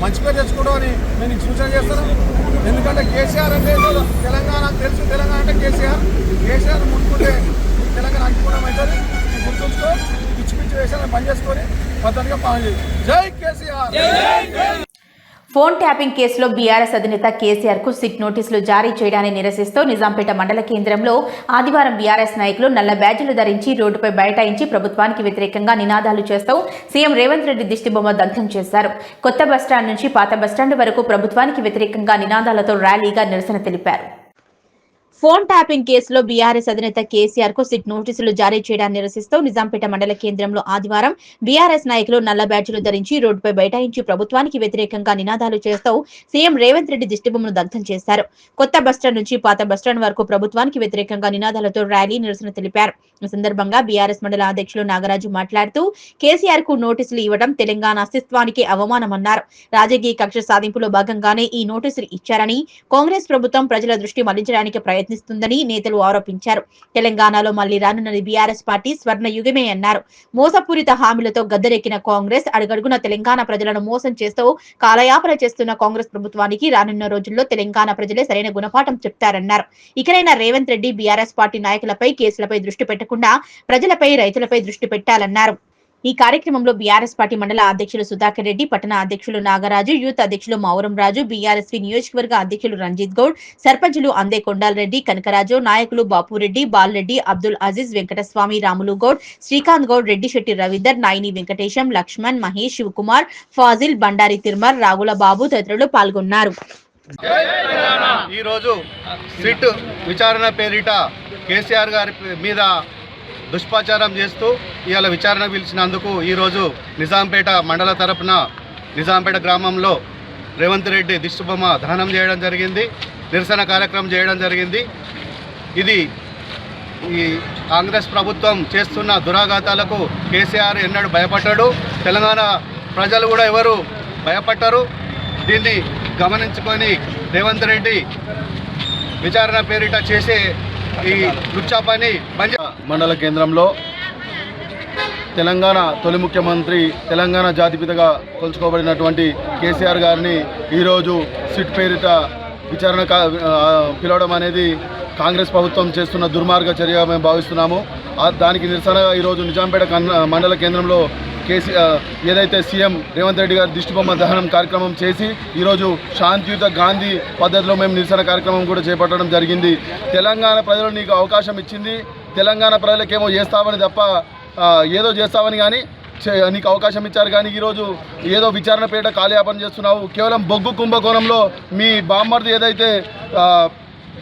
మంచి పేరు తెచ్చుకోవడం నేను సూచన చేస్తాను. ఎందుకంటే కేసీఆర్ అంటే తెలంగాణ తెలుసు. తెలంగాణ అంటే కేసీఆర్ ముందుకుంటే తెలంగాణ అంకిపోవడం అవుతుంది. గుర్తుంచుకో. పిచ్చి పిచ్చి వేషాలను పని చేసుకొని పద్ధతిగా పని చేయి. జై కేసీఆర్. ఫోన్ ట్యాపింగ్ కేసులో బీఆర్ఎస్ అధినేత కేసీఆర్ కు సిట్ నోటీసులు జారీ చేయడాన్ని నిరసిస్తూ నిజాంపేట మండల కేంద్రంలో ఆదివారం బీఆర్ఎస్ నాయకులు నల్ల బ్యాడ్జీలు ధరించి రోడ్డుపై బైఠాయించి ప్రభుత్వానికి వ్యతిరేకంగా నినాదాలు చేస్తూ సీఎం రేవంత్ రెడ్డి దిష్టిబొమ్మ దగ్ధం చేశారు. కొత్త బస్టాండ్ నుంచి పాత బస్టాండ్ వరకు ప్రభుత్వానికి వ్యతిరేకంగా నినాదాలతో ర్యాలీగా నిరసన తెలిపారు. ఫోన్ ట్యాపింగ్ కేసులో బీఆర్ఎస్ అధినేత కేసీఆర్ కు సిట్ నోటీసులు జారీ చేయడాన్ని నిరసిస్తూ నిజాంపేట మండల కేంద్రంలో ఆదివారం బీఆర్ఎస్ నాయకులు నల్ల బ్యాడ్జీలు ధరించి రోడ్డుపై బైఠాయించి ప్రభుత్వానికి వ్యతిరేకంగా నినాదాలు చేస్తూ సీఎం రేవంత్ రెడ్డి దిష్టిబొమ్మను దగ్ధం చేశారు. కొత్త బస్టాండ్ నుంచి పాత బస్టాండ్ వరకు ప్రభుత్వానికి వ్యతిరేకంగా నినాదాలతో ర్యాలీ నిరసన తెలిపారు. ఈ సందర్భంగా బీఆర్ఎస్ మండల అధ్యక్షులు నాగరాజు మాట్లాడుతూ కేసీఆర్ కు నోటీసులు ఇవ్వడం తెలంగాణ అస్తిత్వానికి అవమానమన్నారు. రాజకీయ కక్ష సాధింపులో భాగంగానే ఈ నోటీసులు ఇచ్చారని, కాంగ్రెస్ ప్రభుత్వం ప్రజల దృష్టి మళ్లించడానికి ప్రయత్నిస్తుందని నేతలు ఆరోపించారు. తెలంగాణలో మళ్లీ రానున్నది బీఆర్ఎస్ పార్టీ స్వర్ణ యుగమే అన్నారు. మోసపూరిత హామీలతో గద్దెరెక్కిన కాంగ్రెస్ అడుగడుగున తెలంగాణ ప్రజలను మోసం చేస్తూ కాలయాపన చేస్తున్న కాంగ్రెస్ ప్రభుత్వానికి రానున్న రోజుల్లో తెలంగాణ ప్రజలే సరైన గుణపాఠం చెప్తారన్నారు. ఇకనైనా రేవంత్ రెడ్డి బీఆర్ఎస్ పార్టీ నాయకులపై కేసులపై దృష్టి పెట్టకుండా ప్రజలపై రైతులపై దృష్టి పెట్టాలన్నారు. ఈ కార్యక్రమంలో బీఆర్ఎస్ పార్టీ మండల అధ్యక్షులు సుధాకర్ రెడ్డి, పట్టణ అధ్యక్షులు నాగరాజు, యూత్ అధ్యక్షులు మౌరం రాజు, బీఆర్ఎస్పీ నియోజకవర్గ అధ్యక్షులు రంజిత్ గౌడ్, సర్పంచులు అందే కొండాలరెడ్డి, కనకరాజు, నాయకులు బాపురెడ్డి, బాలరెడ్డి, అబ్దుల్ అజీజ్, వెంకటస్వామి, రాములు గౌడ్, శ్రీకాంత్ గౌడ్, రెడ్డి శెట్టి రవీందర్, నాయిని వెంకటేశం, లక్ష్మణ్, మహేష్, శివకుమార్, ఫాజిల్, బండారి తిరుమర్, రాగుల బాబు తదితరులు పాల్గొన్నారు. ఈరోజు సిట్ విచారణ పేరిట కేసీఆర్ గారి మీద దుష్ప్రచారం చేస్తూ ఇవాళ విచారణ పిలిచినందుకు ఈరోజు నిజాంపేట మండల తరపున నిజాంపేట గ్రామంలో రేవంత్ రెడ్డి దిష్టిబొమ్మ దహనం చేయడం జరిగింది. నిరసన కార్యక్రమం చేయడం జరిగింది. ఇది ఈ కాంగ్రెస్ ప్రభుత్వం చేస్తున్న దురాఘాతాలకు కేసీఆర్ ఎన్నడూ భయపడ్డాడు. తెలంగాణ ప్రజలు కూడా ఎవరు భయపడ్డారు. దీన్ని గమనించుకొని రేవంత్ రెడ్డి విచారణ పేరిట చేసే ఈ లుచ్చా పని మండల కేంద్రంలో తెలంగాణ తొలి ముఖ్యమంత్రి, తెలంగాణ జాతిపితగా కొలుచుకోబడినటువంటి కేసీఆర్ గారిని ఈరోజు సిట్ పేరిట విచారణ పిలవడం అనేది కాంగ్రెస్ ప్రభుత్వం చేస్తున్న దుర్మార్గ చర్యగా మేము భావిస్తున్నాము. దానికి నిరసనగా ఈరోజు నిజాంపేట మండల కేంద్రంలో ఏదైతే సీఎం రేవంత్ రెడ్డి గారి దిష్టిబొమ్మ దహనం కార్యక్రమం చేసి ఈరోజు శాంతియుత గాంధీ పద్ధతిలో మేము నిరసన కార్యక్రమం కూడా చేపట్టడం జరిగింది. తెలంగాణ ప్రజలు నీకు అవకాశం ఇచ్చింది. తెలంగాణ ప్రజలకేమో చేస్తామని తప్ప ఏదో చేస్తామని కానీ నీకు అవకాశం ఇచ్చారు. కానీ ఈరోజు ఏదో విచారణ పేట కాలయాపన చేస్తున్నావు. కేవలం బొగ్గు కుంభకోణంలో మీ బామ్మర్ది ఏదైతే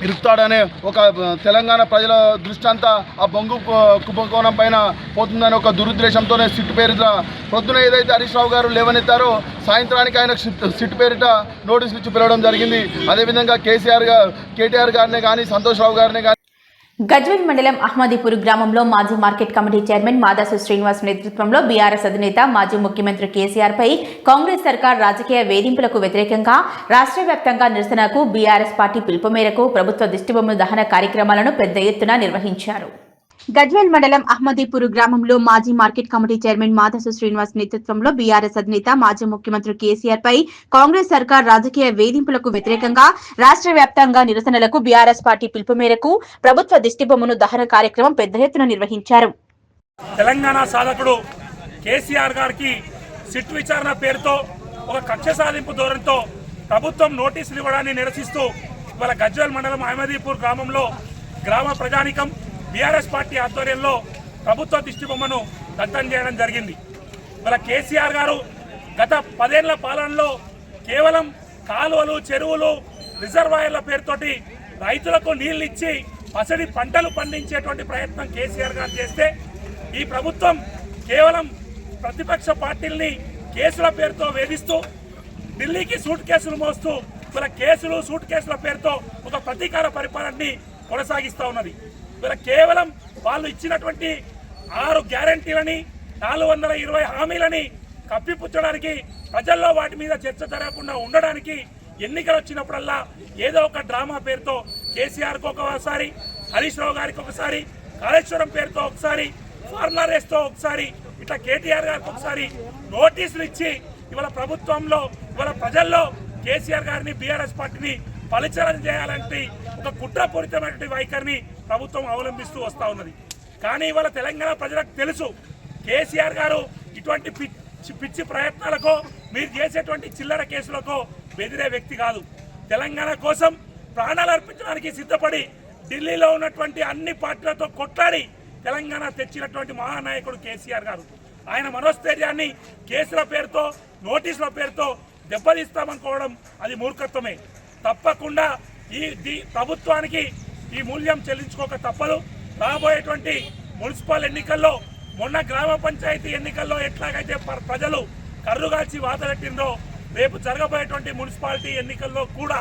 ఇరుకుతాడనే ఒక తెలంగాణ ప్రజల దృష్టి అంతా ఆ బొంగు కుంభకోణం పైన పోతుందని ఒక దురుద్దేశంతోనే సిట్ పేరిట పొద్దున ఏదైతే హరీష్ రావు గారు లేవనెత్తారో సాయంత్రానికి ఆయన సిట్ పేరిట నోటీసులు ఇచ్చి పిలవడం జరిగింది. అదేవిధంగా కేటీఆర్ గారినే కానీ సంతోష్ రావు గారినే కానీ గజ్వేల్ మండలం అహ్మదీపూర్ గ్రామంలో మాజీ market committee chairman Madasu Srinivas నేతృత్వంలో బీఆర్ఎస్ అధినేత మాజీ ముఖ్యమంత్రి కేసీఆర్ పై కాంగ్రెస్ సర్కార్ రాజకీయ వేధింపులకు వ్యతిరేకంగా రాష్ట్ర వ్యాప్తంగా నిరసనకు బీఆర్ఎస్ పార్టీ పిలుపు మేరకు ప్రభుత్వ దిష్టిబొమ్మ దహన కార్యక్రమాలను పెద్ద ఎత్తున నిర్వహించారు. గజ్వేల్ మండలం అహ్మదీపూర్ గ్రామంలో మాజీ మార్కెట్ కమిటీ చైర్మన్ మాధసు శ్రీనివాస్ నేతృత్వంలో బీఆర్ఎస్ అధినేత మాజీ ముఖ్యమంత్రి కేసీఆర్ పై కాంగ్రెస్ సర్కార్ రాజకీయ వేధింపులకు వ్యతిరేకంగా రాష్ట్ర వ్యాప్తంగా నిరసనలకు బీఆర్ఎస్ పార్టీ పిలుపు మేరకు ప్రభుత్వ దిష్టిబొమ్మను దహన కార్యక్రమం పెద్ద ఎత్తున నిర్వహించారు. తెలంగాణ సాధకుడు కేసీఆర్ గారికి సిట్ విచారణ పేరుతో ఒక కక్ష సాధింపు ధోరణితో ప్రభుత్వం నోటీసులు ఇవ్వడాన్ని నిరసిస్తూ ఇవాళ గజ్వేల్ మండలం అహ్మదీపూర్ గ్రామంలో గ్రామ ప్రజానికం బీఆర్ఎస్ పార్టీ ఆధ్వర్యంలో ప్రభుత్వ దిష్టిబొమ్మను దగ్ధం చేయడం జరిగింది. ఇవాళ కేసీఆర్ గారు గత 10 ఏళ్ల పాలనలో కేవలం కాలువలు, చెరువులు, రిజర్వాయర్ల పేరుతోటి రైతులకు నీళ్లు ఇచ్చి పసడి పంటలు పండించేటువంటి ప్రయత్నం కేసీఆర్ గారు చేస్తే ఈ ప్రభుత్వం కేవలం ప్రతిపక్ష పార్టీల్ని కేసుల పేరుతో వేధిస్తూ ఢిల్లీకి సూట్ కేసులు మోస్తూ ఇలా కేసులు సూట్ కేసుల పేరుతో ఒక ప్రతీకార పరిపాలనని కొనసాగిస్తూ ఉన్నది. ఇలా కేవలం వాళ్ళు ఇచ్చినటువంటి 6 గ్యారంటీలని 420 హామీలని కప్పిపుచ్చడానికి, ప్రజల్లో వాటి మీద చర్చ జరగకుండా ఉండడానికి ఎన్నికలు వచ్చినప్పుడల్లా ఏదో ఒక డ్రామా పేరుతో కేసీఆర్కి ఒకసారి, హరీష్ రావు గారికి ఒకసారి, కాళేశ్వరం పేరుతో ఒకసారి, ఫార్మర్ రేస్తో ఒకసారి, ఇట్లా కేటీఆర్ గారికి ఒకసారి నోటీసులు ఇచ్చి ఇవాళ ప్రభుత్వంలో ఇవాళ ప్రజల్లో కేసీఆర్ గారిని బీఆర్ఎస్ పార్టీని పలిచలం చేయాలంటే ఒక కుట్రపూరితమైనటువంటి వైఖరిని ప్రభుత్వం అవలంబిస్తూ వస్తూ ఉన్నది. కానీ ఇవాళ తెలంగాణ ప్రజలకు తెలుసు కేసీఆర్ గారు ఇటువంటి పిచ్చి ప్రయత్నాలకో మీరు చేసేటువంటి చిల్లర కేసులకో బెదిరే వ్యక్తి కాదు. తెలంగాణ కోసం ప్రాణాలు అర్పించడానికి సిద్ధపడి ఢిల్లీలో ఉన్నటువంటి అన్ని పార్టీలతో కొట్లాడి తెలంగాణ తెచ్చినటువంటి మహానాయకుడు కేసీఆర్ గారు. ఆయన మనోస్థైర్యాన్ని కేసుల పేరుతో, నోటీసుల పేరుతో దెబ్బతీస్తామనుకోవడం అది మూర్ఖత్వమే. తప్పకుండా ఈ ప్రభుత్వానికి ఈ మూల్యం చెల్లించుకోక తప్పదు. రాబోయేటువంటి మున్సిపల్ ఎన్నికల్లో, మొన్న గ్రామ పంచాయతీ ఎన్నికల్లో ఎట్లాగైతే ప్రజలు కర్రుగాల్చి వాతపెట్టిందో రేపు జరగబోయేటువంటి మున్సిపాలిటీ ఎన్నికల్లో కూడా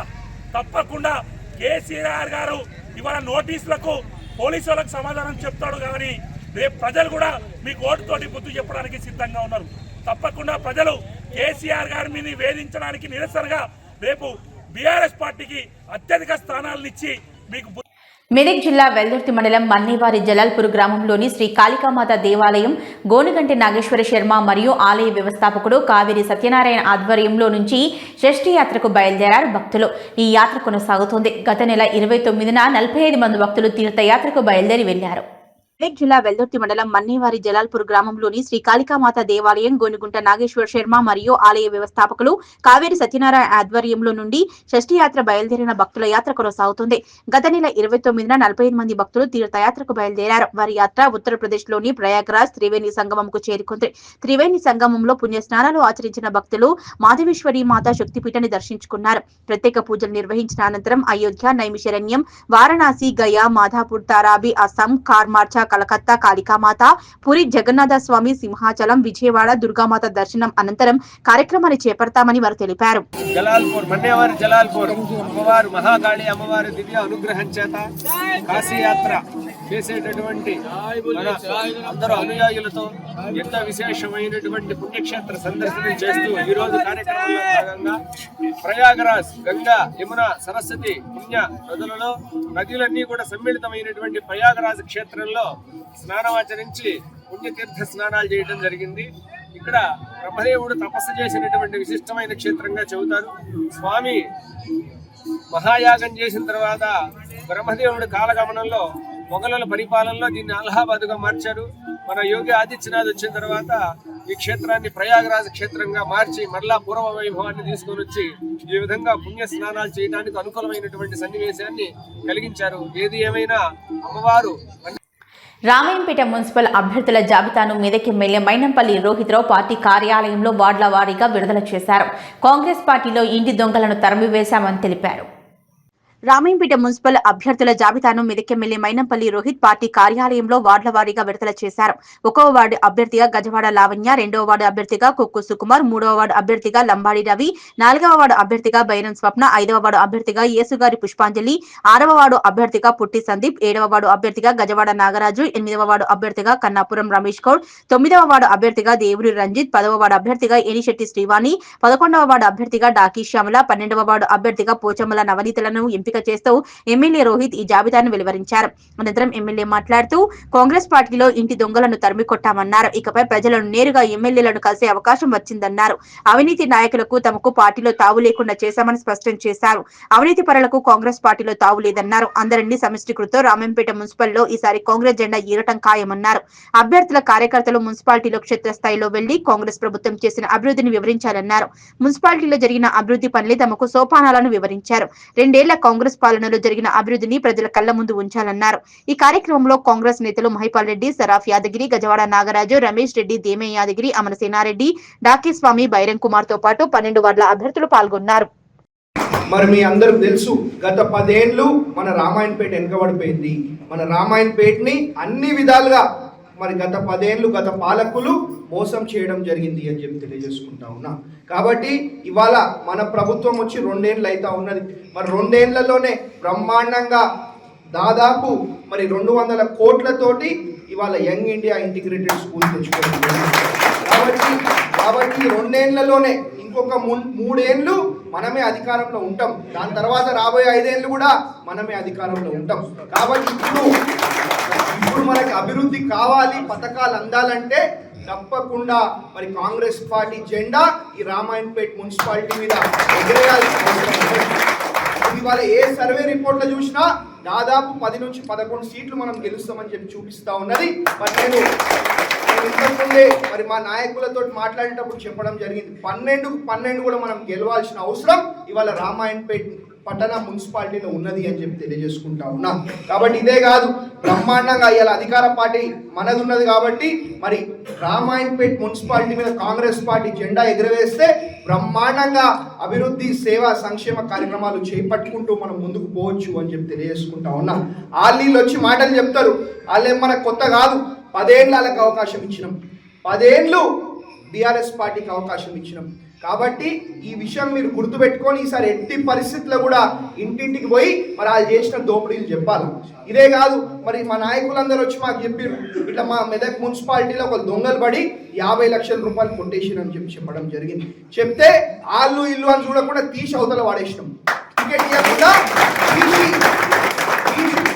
తప్పకుండా కేసీఆర్ గారు ఇవాళ నోటీసులకు పోలీసు వాళ్ళకు సమాధానం చెప్తాడు. కానీ రేపు ప్రజలు కూడా మీకు ఓటుతోటి బుద్ధి చెప్పడానికి సిద్ధంగా ఉన్నారు. తప్పకుండా ప్రజలు కేసీఆర్ గారి మీద వేధించడానికి నిరసనగా రేపు బీఆర్ఎస్ పార్టీకి అత్యధిక స్థానాలను ఇచ్చి మీకు. మెదక్ జిల్లా వెల్దుర్తి మండలం మన్నేవారి జలాల్పూర్ గ్రామంలోని శ్రీ కాళికామాత దేవాలయం గోనుగంటి నాగేశ్వర శర్మ మరియు ఆలయ వ్యవస్థాపకుడు కావేరి సత్యనారాయణ ఆధ్వర్యంలో నుంచి షష్ఠీ యాత్రకు బయలుదేరారు భక్తులు. ఈ యాత్ర కొనసాగుతోంది. గత నెల 29న 45 మంది భక్తులు తీర్థయాత్రకు బయలుదేరి వెళ్లారు. మెదక్ జిల్లా వెల్దుర్తి మండలం మన్నేవారి జలాల్పూర్ గ్రామంలోని శ్రీ కాళికామాత దేవాలయం గోనుగుంట నాగేశ్వర శర్మ మరియు ఆలయ వ్యవస్థాపకులు కావేరి సత్యనారాయణ ఆధ్వర్యంలో నుండి షష్ఠీ యాత్ర బయలుదేరిన భక్తుల యాత్ర కొనసాగుతుంది. గత నెల 29న 45 మంది భక్తులు తీర్థయాత్రకు బయలుదేరారు. వారి యాత్ర ఉత్తరప్రదేశ్ లోని ప్రయాగ్రాజ్ త్రివేణి సంగమంకు చేరుకుంది. త్రివేణి సంగమంలో పుణ్యస్నానాలు ఆచరించిన భక్తులు మాధవేశ్వరి మాత శక్తిపీఠాన్ని దర్శించుకున్నారు. ప్రత్యేక పూజలు నిర్వహించిన అనంతరం అయోధ్య, నైమిషరణ్యం, వారణాసి, గయా, మాధాపూర్, తారాబి, అస్సాం, కార్మార్చా, కలకత్తా కాళికామాత, పురి జగన్నాథ స్వామి, సింహాచలం, విజయవాడ దుర్గామాత దర్శనం అనంతరం కార్యక్రమాన్ని చేపడతామని వారు తెలిపారు. జలాల్పూర్ మన్నేవారి జలాల్పూర్ అమ్మవారు మహాకాళి అమ్మవారి దివ్య అనుగ్రహం చేత కాశీ యాత్ర చేసేటటువంటి మన అందరూ అనుయాయులతో ఎంతో విశేషమైనటువంటి పుణ్యక్షేత్ర సందర్శనం చేస్తూ ఈ రోజు కార్యక్రమంలో భాగంగా ప్రయాగరాజ్, గంగా, యమున, సరస్వతి పుణ్య నదులలో నదులన్నీ కూడా సమ్మిళితమైనటువంటి ప్రయాగరాజ్ క్షేత్రంలో స్నానమాచరించి పుణ్యతీర్థ స్నానాలు చేయడం జరిగింది. ఇక్కడ బ్రహ్మదేవుడు తపస్సు చేసినటువంటి విశిష్టమైన క్షేత్రంగా చెబుతారు. స్వామి మహాయాగం చేసిన తర్వాత బ్రహ్మదేవుడు కాలగమనంలో మొఘలుల పరిపాలనలో దీన్ని అలహాబాద్గా మార్చారు. మన యోగి ఆదిత్యనాథ్ వచ్చిన తర్వాత ఈ క్షేత్రాన్ని ప్రయాగరాజ్ క్షేత్రంగా మార్చి మరలా పూర్వ వైభవాన్ని తీసుకొని వచ్చి ఈ విధంగా పుణ్య స్నానాలు చేయడానికి అనుకూలమైనటువంటి సన్నివేశాన్ని కలిగించారు. ఏది ఏమైనా అమ్మవారు రామాయంపేట మున్సిపల్ అభ్యర్థుల జాబితాను మెదక్ ఎమ్మెల్యే మైనంపల్లి రోహిత్రావు పార్టీ కార్యాలయంలో వార్డుల వారీగా విడుదల చేశారు. కాంగ్రెస్ పార్టీలో ఇంటి దొంగలను తరిమివేశామని తెలిపారు. రామాయంపేట మున్సిపల్ అభ్యర్థుల జాబితాను మెదక్ ఎమ్మెల్యే మైనంపల్లి రోహిత్ పార్టీ కార్యాలయంలో వార్డుల వారీగా విడుదల చేశారు. 1వ వార్డు అభ్యర్థిగా గజవాడ లావణ్య, 2వ వార్డు అభ్యర్థిగా కుక్కు సుకుమార్, 3వ వార్డు అభ్యర్థిగా లంబాడి రవి, 4వ వార్డు అభ్యర్థిగా బైరం స్వప్న, 5వ వార్డు అభ్యర్థిగా యేసుగారి పుష్పాంజలి, 6వ వార్డు అభ్యర్థిగా పుట్టి సందీప్, 7వ వార్డు అభ్యర్థిగా గజవాడ నాగరాజు, 8వ వార్డు అభ్యర్థిగా కన్నాపురం రమేష్ గౌడ్, 9వ వార్డు అభ్యర్థిగా దేవురి రంజిత్, 10వ వార్డు అభ్యర్థిగా ఎనిశెట్టి శ్రీవాణి, 11వ వార్డు అభ్యర్థిగా డాకీ శ్యామల, 12వ వార్డు అభ్యర్థిగా పోచమ్మల నవనీతలను ఎంపిక ఎంపిక చేస్తూ ఎమ్మెల్యే రోహిత్ ఈ జాబితాను వెలువరించారు. అనంతరం ఎమ్మెల్యే మాట్లాడుతూ కాంగ్రెస్ పార్టీలో ఇంటి దొంగలను తరిమి కొట్టామన్నారు. ఇకపై ప్రజలను నేరుగా ఎమ్మెల్యేలను కలిసే అవకాశం వచ్చిందన్నారు. అవినీతి నాయకులకు తమకు పార్టీలో తావు లేకుండా చేశామని స్పష్టం చేశారు. అవినీతి పరులకు కాంగ్రెస్ పార్టీలో తావు లేదన్నారు. అందరినీ సమిష్టికృతో రామంపేట మున్సిపల్లో ఈసారి కాంగ్రెస్ జెండా ఎగరటం ఖాయమన్నారు. అభ్యర్థుల కార్యకర్తలు మున్సిపాలిటీలో క్షేత్రస్థాయిలో వెళ్లి కాంగ్రెస్ ప్రభుత్వం చేసిన అభివృద్ధిని వివరించాలన్నారు. మున్సిపాలిటీలో జరిగిన అభివృద్ధి పనులే తమకు సోపానాలను వివరించారు. 2 ఏళ్ల కాంగ్రెస్ పాలనలో జరిగిన అభివృద్ధిని ప్రజల కళ్ల ముందు ఉంచాలన్నారు. ఈ కార్యక్రమంలో కాంగ్రెస్ నేతలు మహిపాల్ రెడ్డి, సరాఫ్ యాదగిరి, గజవాడ నాగరాజు, రమేష్ రెడ్డి, దేమే యాదగిరి, అమరసేనారెడ్డి, డాకీస్వామి, బైరం కుమార్ తో పాటు 12 వార్డుల అభ్యర్థులు పాల్గొన్నారు. మరి మీ అందరికి తెలుసు, గత 10 ఏళ్ళు మన రామాయణపేట వెనుకబడిపోయింది. మన రామాయణపేటని అన్ని విధాలుగా మరి గత 10 ఏళ్ళు గత పాలకులు మోసం చేయడం జరిగింది అని చెప్పి తెలియజేసుకుంటా ఉన్నా. కాబట్టి ఇవాళ మన ప్రభుత్వం వచ్చి 2 ఏళ్ళు అవుతా ఉన్నది. మరి 2 ఏళ్లలోనే బ్రహ్మాండంగా దాదాపు మరి 200 కోట్లతోటి ఇవాళ యంగ్ ఇండియా ఇంటిగ్రేటెడ్ స్కూల్ తెచ్చుకోవడం కాబట్టి 2 ఏళ్లలోనే ఇంకొక 3 ఏళ్ళు మనమే అధికారంలో ఉంటాం. దాని తర్వాత రాబోయే 5 ఏళ్ళు కూడా మనమే అధికారంలో ఉంటాం. కాబట్టి ఇప్పుడు మనకి అభివృద్ధి కావాలి, పథకాలు అందాలంటే తప్పకుండా మరి కాంగ్రెస్ పార్టీ జెండా ఈ రామాయణపేట మున్సిపాలిటీ మీద ఎగరేయాల్సిన అవసరం ఉంది. ఇవాళ ఏ సర్వే రిపోర్ట్లో చూసినా దాదాపు 10 నుంచి 11 సీట్లు మనం గెలుస్తామని చెప్పి చూపిస్తా ఉన్నది. మరి నేను ఇంతకుముందే మరి మా నాయకులతో మాట్లాడేటప్పుడు చెప్పడం జరిగింది, 12కు 12 కూడా మనం గెలవాల్సిన అవసరం ఇవాళ రామాయణపేట పట్టణ మున్సిపాలిటీలో ఉన్నది అని చెప్పి తెలియజేసుకుంటా ఉన్నా. కాబట్టి ఇదే కాదు, బ్రహ్మాండంగా ఇవాళ అధికార పార్టీ మనది ఉన్నది. కాబట్టి మరి రామాయణపేట మున్సిపాలిటీ మీద కాంగ్రెస్ పార్టీ జెండా ఎగురవేస్తే బ్రహ్మాండంగా అభివృద్ధి, సేవా, సంక్షేమ కార్యక్రమాలు చేపట్టుకుంటూ మనం ముందుకు పోవచ్చు అని చెప్పి తెలియజేసుకుంటా ఉన్నా. వాళ్ళు వచ్చి మాటలు చెప్తారు, వాళ్ళేం మనకు కొత్త కాదు. 10 ఏళ్ళు వాళ్ళకి అవకాశం ఇచ్చినాం, 10 ఏళ్ళు బీఆర్ఎస్ పార్టీకి అవకాశం ఇచ్చినాం. కాబట్టి ఈ విషయం మీరు గుర్తుపెట్టుకొని ఈసారి ఎట్టి పరిస్థితుల్లో కూడా ఇంటింటికి పోయి మరి వాళ్ళు చేసిన దోపిడీలు చెప్పాలి. ఇదే కాదు, మరి మా నాయకులందరూ వచ్చి మాకు చెప్పారు, ఇట్లా మా మెదక్ మున్సిపాలిటీలో ఒక దొంగలు పడి 50 లక్షల రూపాయలు కొట్టేసిరు అని చెప్పి చెప్పడం జరిగింది. చెప్తే వాళ్ళు ఇల్లు అని చూడకుండా తీసి అవతల వాడేసినాం. టికెట్ ఇవ్వకుండా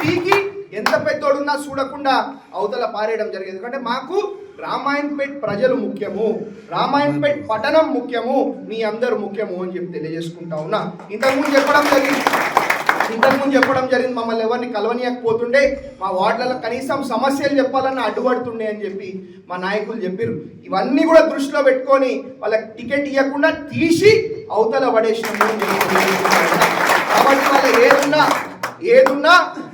తీసి ఎంత పెద్దోడున్నా చూడకుండా అవతల పారేయడం జరిగింది. ఎందుకంటే మాకు రామాయణపేట ప్రజలు ముఖ్యము, రామాయణపేట పట్టణం ముఖ్యము, మీ అందరు ముఖ్యము అని చెప్పి తెలియజేసుకుంటా ఉన్నా. ఇంతకుముందు చెప్పడం జరిగింది మమ్మల్ని ఎవరిని కలవనీయకపోతుండే, మా వార్డులలో కనీసం సమస్యలు చెప్పాలన్న అడ్డుపడుతుండే అని చెప్పి మా నాయకులు చెప్పారు. ఇవన్నీ కూడా దృష్టిలో పెట్టుకొని వాళ్ళకి టికెట్ ఇవ్వకుండా తీసి అవతల పడేసినాము. కాబట్టి వాళ్ళ ఏదున్నా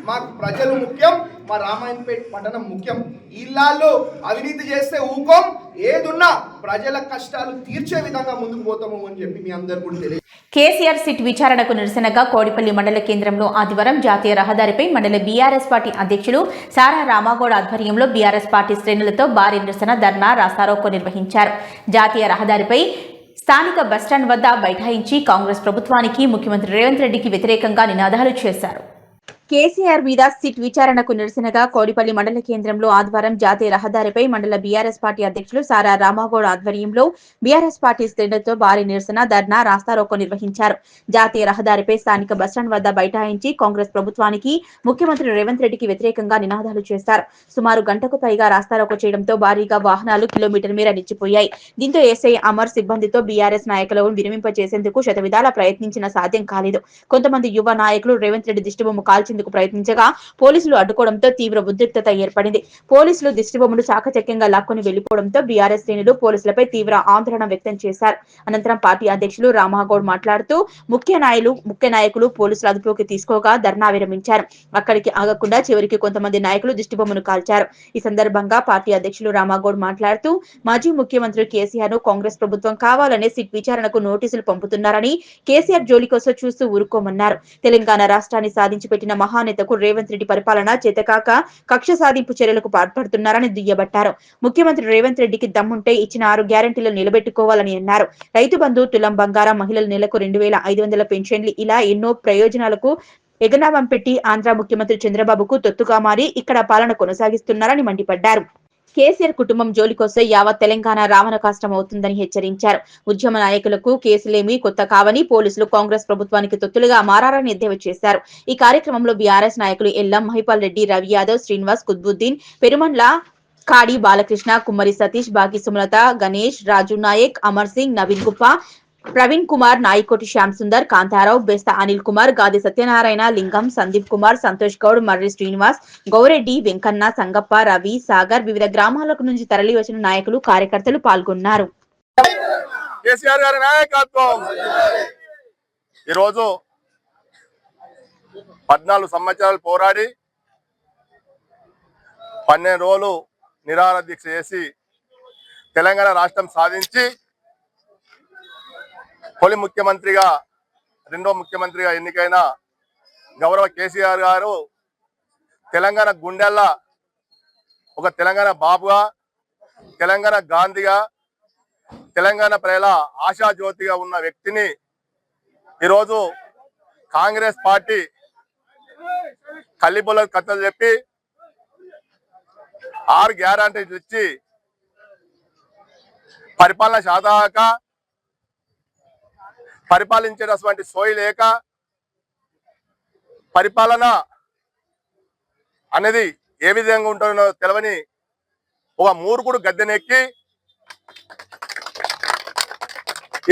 మాకు ప్రజలు ముఖ్యం, మా రామాయణపేట పట్టణం ముఖ్యం. ఇళ్ళల్లో అవినీతి చేస్తే ఊకోం, ఏదున్నా ప్రజల కష్టాలు తీర్చే విధంగా ముందుకు పోతాము అని చెప్పి మీ అందరు కూడా తెలియదు. కేసీఆర్ సిట్ విచారణకు నిరసనగా కోడిపల్లి మండల కేంద్రంలో ఆదివారం జాతీయ రహదారిపై మండల బీఆర్ఎస్ పార్టీ అధ్యక్షులు సారా రామాగౌడ్ ఆధ్వర్యంలో బీఆర్ఎస్ పార్టీ శ్రేణులతో భారీ నిరసన ధర్నా రాస్తారోకో నిర్వహించారు. జాతీయ రహదారిపై స్థానిక బస్టాండ్ వద్ద బైఠాయించి కాంగ్రెస్ ప్రభుత్వానికి, ముఖ్యమంత్రి రేవంత్ రెడ్డికి వ్యతిరేకంగా నినాదాలు చేశారు. కేసీఆర్ మీద సిట్ విచారణకు నిరసనగా కోడిపల్లి మండల కేంద్రంలో ఆదివారం జాతీయ రహదారిపై మండల బీఆర్ఎస్ పార్టీ అధ్యక్షులు సారా రామాగౌడ్ ఆధ్వర్యంలో బీఆర్ఎస్ పార్టీ శ్రేణులతో భారీ నిరసన ధర్నా రాస్తారోకో నిర్వహించారు. జాతీయ రహదారిపై స్థానిక బస్టాండ్ వద్ద బైఠాయించి కాంగ్రెస్ ప్రభుత్వానికి, ముఖ్యమంత్రి రేవంత్ రెడ్డికి వ్యతిరేకంగా నినాదాలు చేశారు. సుమారు గంటకు పైగా రాస్తారోకో చేయడంతో భారీగా వాహనాలు కిలోమీటర్ మేర నిలిచిపోయాయి. దీంతో ఎస్ఐ అమర్ సిబ్బందితో బీఆర్ఎస్ నాయకులను విరమింపచేసేందుకు శతవిధాలా ప్రయత్నించినా సాధ్యం కాలేదు. కొంతమంది యువ నాయకులు రేవంత్ రెడ్డి దిష్టిబొమ్మ కాల్చి ప్రయత్నించగా పోలీసులు అడ్డుకోవడంతో తీవ్ర ఉద్రిక్తత ఏర్పడింది. పోలీసులు దిష్టిబొమ్మను చాకచక్యంగా లాక్కొని వెళ్లిపోవడంతో బీఆర్ఎస్ శ్రేణులు పోలీసులపై తీవ్ర ఆందోళన వ్యక్తం చేశారు. అనంతరం పార్టీ అధ్యక్షులు రామాగౌడ్ మాట్లాడుతూ ముఖ్య నాయకులు పోలీసులు అదుపులోకి తీసుకోగా ధర్నా విరమించారు. అక్కడికి ఆగకుండా చివరికి కొంతమంది నాయకులు దిష్టిబొమ్మను కాల్చారు. ఈ సందర్భంగా పార్టీ అధ్యక్షులు రామాగౌడ్ మాట్లాడుతూ మాజీ ముఖ్యమంత్రి కేసీఆర్ ను కాంగ్రెస్ ప్రభుత్వం కావాలనే సిట్ విచారణకు నోటీసులు పంపుతున్నారని, కేసీఆర్ జోలికోసం చూస్తూ ఊరుకోమన్నారు. తెలంగాణ రాష్ట్రాన్ని సాధించి పెట్టిన మహానేతకు రేవంత్ రెడ్డి పరిపాలన చేతకాక కక్ష సాధింపు చర్యలకు పాల్పడుతున్నారని దుయ్యబట్టారు. ముఖ్యమంత్రి రేవంత్ రెడ్డికి దమ్ముంటే ఇచ్చిన 6 గ్యారెంటీలను నిలబెట్టుకోవాలని అన్నారు. రైతు బంధు, తులం బంగారం, మహిళల నెలకు 2500 పెన్షన్లు, ఇలా ఎన్నో ప్రయోజనాలకు ఎగనామం పెట్టి ఆంధ్ర ముఖ్యమంత్రి చంద్రబాబుకు తొత్తుగా మారి ఇక్కడ పాలన కొనసాగిస్తున్నారని మండిపడ్డారు. కేసీఆర్ కుటుంబం జోలికొస్తే యావత్ తెలంగాణ రావణ కష్టం అవుతుందని హెచ్చరించారు. ఉద్యమ నాయకులకు కేసులేమీ కొత్త కావని, పోలీసులు కాంగ్రెస్ ప్రభుత్వానికి తొత్తులుగా మారారని ఎద్దేవా చేశారు. ఈ కార్యక్రమంలో బీఆర్ఎస్ నాయకులు ఎల్లం, మహిపాల్ రెడ్డి, రవి యాదవ్, శ్రీనివాస్, కుత్బుద్దీన్, పెరుమండ్ల, కాడి బాలకృష్ణ, కుమ్మరి సతీష్, బాగి సుమలత, గణేష్, రాజు నాయక్, అమర్ సింగ్, నవీన్ గుప్ప, ప్రవీణ్ కుమార్, నాయకోటి శ్యామ్ సుందర్, కాంతారావు, బెస్త అనిల్ కుమార్, గాది సత్యనారాయణ, లింగం, సందీప్ కుమార్, సంతోష్ గౌడ్, మర్రి శ్రీనివాస్, గౌరెడ్డి, వెంకన్న, సంగప్ప, రవి, సాగర్, వివిధ గ్రామాలకు నుంచి తరలి వచ్చిన నాయకులు, కార్యకర్తలు పాల్గొన్నారు. కేసీఆర్ గారి నాయకత్వం. ఈరోజు 14 సంవత్సరాలు పోరాడి 12 రోజులు నిరాహార దీక్ష చేసి తెలంగాణ రాష్ట్రం సాధించి తొలి ముఖ్యమంత్రిగా, రెండో ముఖ్యమంత్రిగా ఎన్నికైన గౌరవ కేసీఆర్ గారు తెలంగాణ గుండెల్లా ఒక తెలంగాణ బాబుగా, తెలంగాణ గాంధీగా, తెలంగాణ ప్రజల ఆశాజ్యోతిగా ఉన్న వ్యక్తిని ఈరోజు కాంగ్రెస్ పార్టీ కల్లిబొల్ల కథలు చెప్పి 6 గ్యారంటీలు ఇచ్చి పరిపాలన సాధాక, పరిపాలించేటటువంటి సోయి లేక, పరిపాలన అనేది ఏ విధంగా ఉంటుందో తెలవని ఒక మూర్ఖుడు గద్దెనెక్కి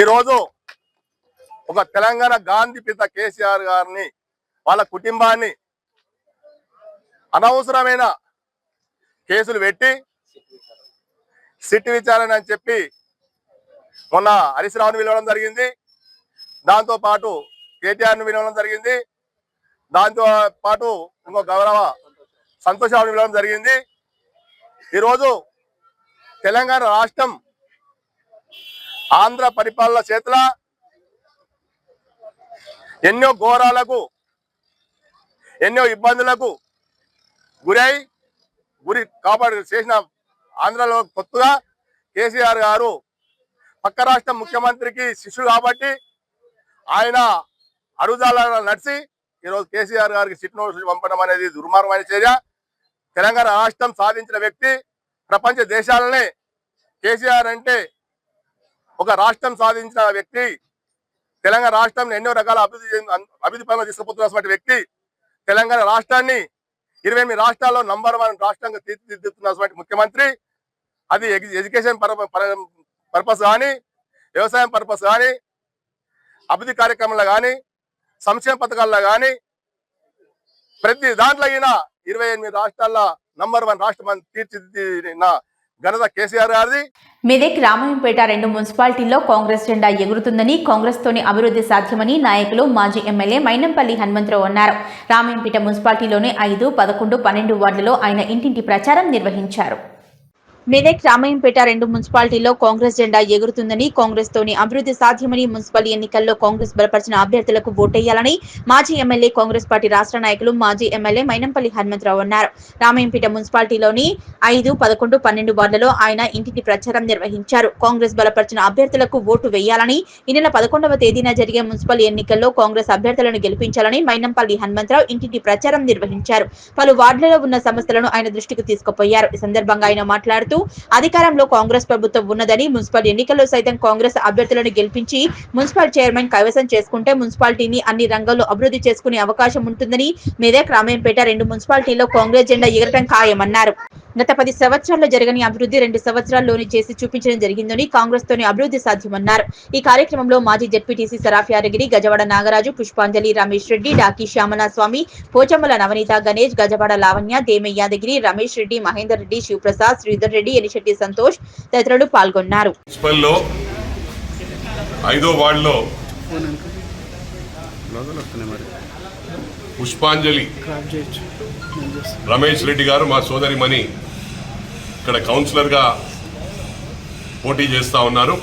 ఈరోజు ఒక తెలంగాణ గాంధీ పిత కేసీఆర్ గారిని, వాళ్ళ కుటుంబాన్ని అనవసరమైన కేసులు పెట్టి సిట్ విచారణ అని చెప్పి మొన్న హరీష్ రావుని పిలవడం జరిగింది. దాంతో పాటు కేటీఆర్ను వినడం జరిగింది. దాంతో పాటు ఇంకో గౌరవ సంతోష్ రావుని పిలవడం జరిగింది. ఈరోజు తెలంగాణ రాష్ట్రం ఆంధ్ర పరిపాలన చేతుల ఎన్నో ఘోరాలకు, ఎన్నో ఇబ్బందులకు గురి కాపాడు చేసిన ఆంధ్రలో కొత్తగా కేసీఆర్ గారు పక్క రాష్ట్ర ముఖ్యమంత్రికి శిష్యుడు కాబట్టి ఆయన అడుగుజాల నడిచి ఈరోజు కేసీఆర్ గారికి సిట్ నోటీసులు పంపడం అనేది దుర్మార్గమైన చర్య. తెలంగాణ రాష్ట్రం సాధించిన వ్యక్తి ప్రపంచ దేశాలనే కేసీఆర్ అంటే ఒక రాష్ట్రం సాధించిన వ్యక్తి, తెలంగాణ రాష్ట్రాన్ని ఎన్నో రకాల అభివృద్ధి పరంగా తీసుకుపోతున్నటువంటి వ్యక్తి, తెలంగాణ రాష్ట్రాన్ని 28 రాష్ట్రాల్లో నంబర్ 1 రాష్ట్రంగా తీర్చిదిద్దుతున్నటువంటి ముఖ్యమంత్రి. అది ఎడ్యుకేషన్ పర్పస్ కానీ, వ్యవసాయం పర్పస్ కానీ, అభివృద్ధి కార్యక్రమాల్లో కానీ, సంక్షేమ పథకాల్లో కానీ, ప్రతి దాంట్లో అయినా 28 రాష్ట్రాల్లో నంబర్ 1 రాష్ట్రం తీర్చిదిద్దిన ఘనత కేసీఆర్ గారిది. మెదక్ రామాయంపేట 2 మున్సిపాలిటీల్లో కాంగ్రెస్ జెండా ఎగురుతుందని, కాంగ్రెస్ తోని అభివృద్ధి సాధ్యమని నాయకులు మాజీ ఎమ్మెల్యే మైనంపల్లి హనుమంతరావు అన్నారు. రామాయంపేట మున్సిపాలిటీలోని 5, 11, 12 వార్డులలో ఆయన ఇంటింటి ప్రచారం నిర్వహించారు. మెదక్ రామాయంపేట 2 మున్సిపాలిటీల్లో కాంగ్రెస్ జెండా ఎగురుతుందని, కాంగ్రెస్ తోని అభివృద్ధి సాధ్యమని, మున్సిపల్ ఎన్నికల్లో కాంగ్రెస్ బలపరిచిన అభ్యర్థులకు ఓటేయాలని మాజీ ఎమ్మెల్యే, కాంగ్రెస్ పార్టీ రాష్ట్ర నాయకులు మాజీ ఎమ్మెల్యే మైనంపల్లి హనుమంతరావు అన్నారు. రామాయంపేట మున్సిపాలిటీలోని 5, 11, 12 వార్డులలో ఆయన ఇంటింటి ప్రచారం నిర్వహించారు. కాంగ్రెస్ బలపరిచిన అభ్యర్థులకు ఓటు వేయాలని, ఈ నెల 11వ తేదీన జరిగే మున్సిపల్ ఎన్నికల్లో కాంగ్రెస్ అభ్యర్థులను గెలిపించాలని మైనంపల్లి హనుమంతరావు ఇంటింటి ప్రచారం నిర్వహించారు. పలు వార్డులలో ఉన్న సమస్యలను ఆయన దృష్టికి తీసుకుపోయారు. ఈ సందర్భంగా ఆయన మాట్లాడుతూ అధికారంలో కాంగ్రెస్ ప్రభుత్వం ఉన్నదని, మున్సిపల్ ఎన్నికల్లో సైతం కాంగ్రెస్ అభ్యర్థులను గెలిపించి మున్సిపల్ చైర్మన్ కైవసం చేసుకుంటే మున్సిపాలిటీని అన్ని రంగాల్లో అభివృద్ధి చేసుకునే అవకాశం ఉంటుందని, మెదక్ రామాయంపేట 2 మున్సిపాలిటీల్లో కాంగ్రెస్ జెండా ఎగరటం ఖాయమన్నారు. గత 10 సంవత్సరాల్లో జరగని అభివృద్ధి 2 సంవత్సరాల్లోనే చేసి చూపించడం జరిగిందని, కాంగ్రెస్ తోనే అభివృద్ధి సాధ్యమన్నారు. ఈ కార్యక్రమంలో మాజీ జెడ్పీటీసీ సరాఫ్ యాదగిరి, గజవాడ నాగరాజు, పుష్పాంజలి, రమేష్ రెడ్డి, డాకి శ్యామల స్వామి, పోచమ్మల నవనీత, గణేష్, గజవాడ లావణ్య, దేమే యాదగిరి, రమేష్ రెడ్డి, మహేందర్ రెడ్డి, శివప్రసాద్, శ్రీధర్ రెడ్డి, ఎనిశెట్టి సంతోష్ తదితరులు పాల్గొన్నారు. 5వ వార్డులో పుష్పాంజలి రమేష్ రెడ్డి గారు, మా సోదరి మణి, ఇక్కడ కౌన్సిలర్గా పోటీ చేస్తూ ఉన్నారు.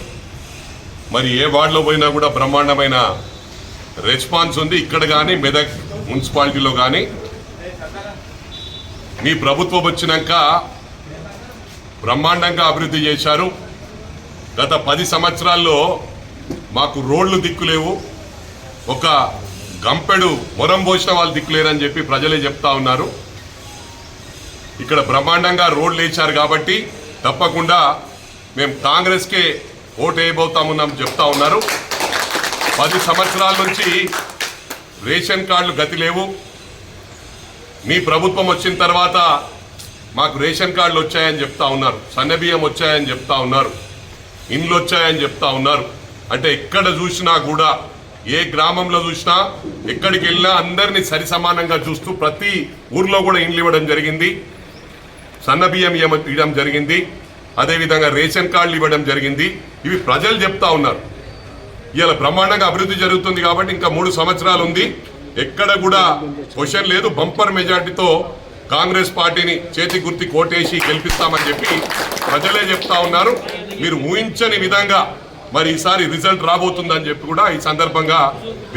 మరి ఏ వార్డులో పోయినా కూడా బ్రహ్మాండమైన రెస్పాన్స్ ఉంది. ఇక్కడ కానీ మెదక్ మున్సిపాలిటీలో కానీ మీ ప్రభుత్వం వచ్చినాక బ్రహ్మాండంగా అభివృద్ధి చేశారు. గత 10 సంవత్సరాల్లో మాకు రోడ్లు దిక్కులేవు, ఒక గంపెడు మొరం పోసిన వాళ్ళు దిక్కులేరని చెప్పి ప్రజలే చెప్తా ఉన్నారు. ఇక్కడ బ్రహ్మాండంగా రోడ్లు వేశారు కాబట్టి తప్పకుండా మేము కాంగ్రెస్కే ఓటు వేయబోతామున్నాం చెప్తా ఉన్నారు. 10 సంవత్సరాల నుంచి రేషన్ కార్డులు గతి లేవు. మీ ప్రభుత్వం వచ్చిన తర్వాత మాకు రేషన్ కార్డులు వచ్చాయని చెప్తా ఉన్నారు, సన్నబియ్యం వచ్చాయని చెప్తా ఉన్నారు, ఇండ్లు వచ్చాయని చెప్తా ఉన్నారు. అంటే ఎక్కడ చూసినా కూడా, ఏ గ్రామంలో చూసినా, ఎక్కడికి వెళ్ళినా అందరినీ సరి సమానంగా చూస్తూ ప్రతి ఊర్లో కూడా ఇండ్లు ఇవ్వడం జరిగింది, సన్నబియ్యం ఇవ్వడం జరిగింది, అదేవిధంగా రేషన్ కార్డులు ఇవ్వడం జరిగింది. ఇవి ప్రజలు చెప్తా ఉన్నారు. ఇలా బ్రహ్మాండంగా అభివృద్ధి జరుగుతుంది కాబట్టి ఇంకా 3 సంవత్సరాలు ఉంది. ఎక్కడ కూడా క్వశ్చన్ లేదు. బంపర్ మెజార్టీతో కాంగ్రెస్ పార్టీని చేతి గుర్తి కోటేసి గెలిపిస్తామని చెప్పి ప్రజలే చెప్తా ఉన్నారు. మీరు ఊహించని విధంగా మరి ఈసారి రిజల్ట్ రాబోతుందని చెప్పి కూడా ఈ సందర్భంగా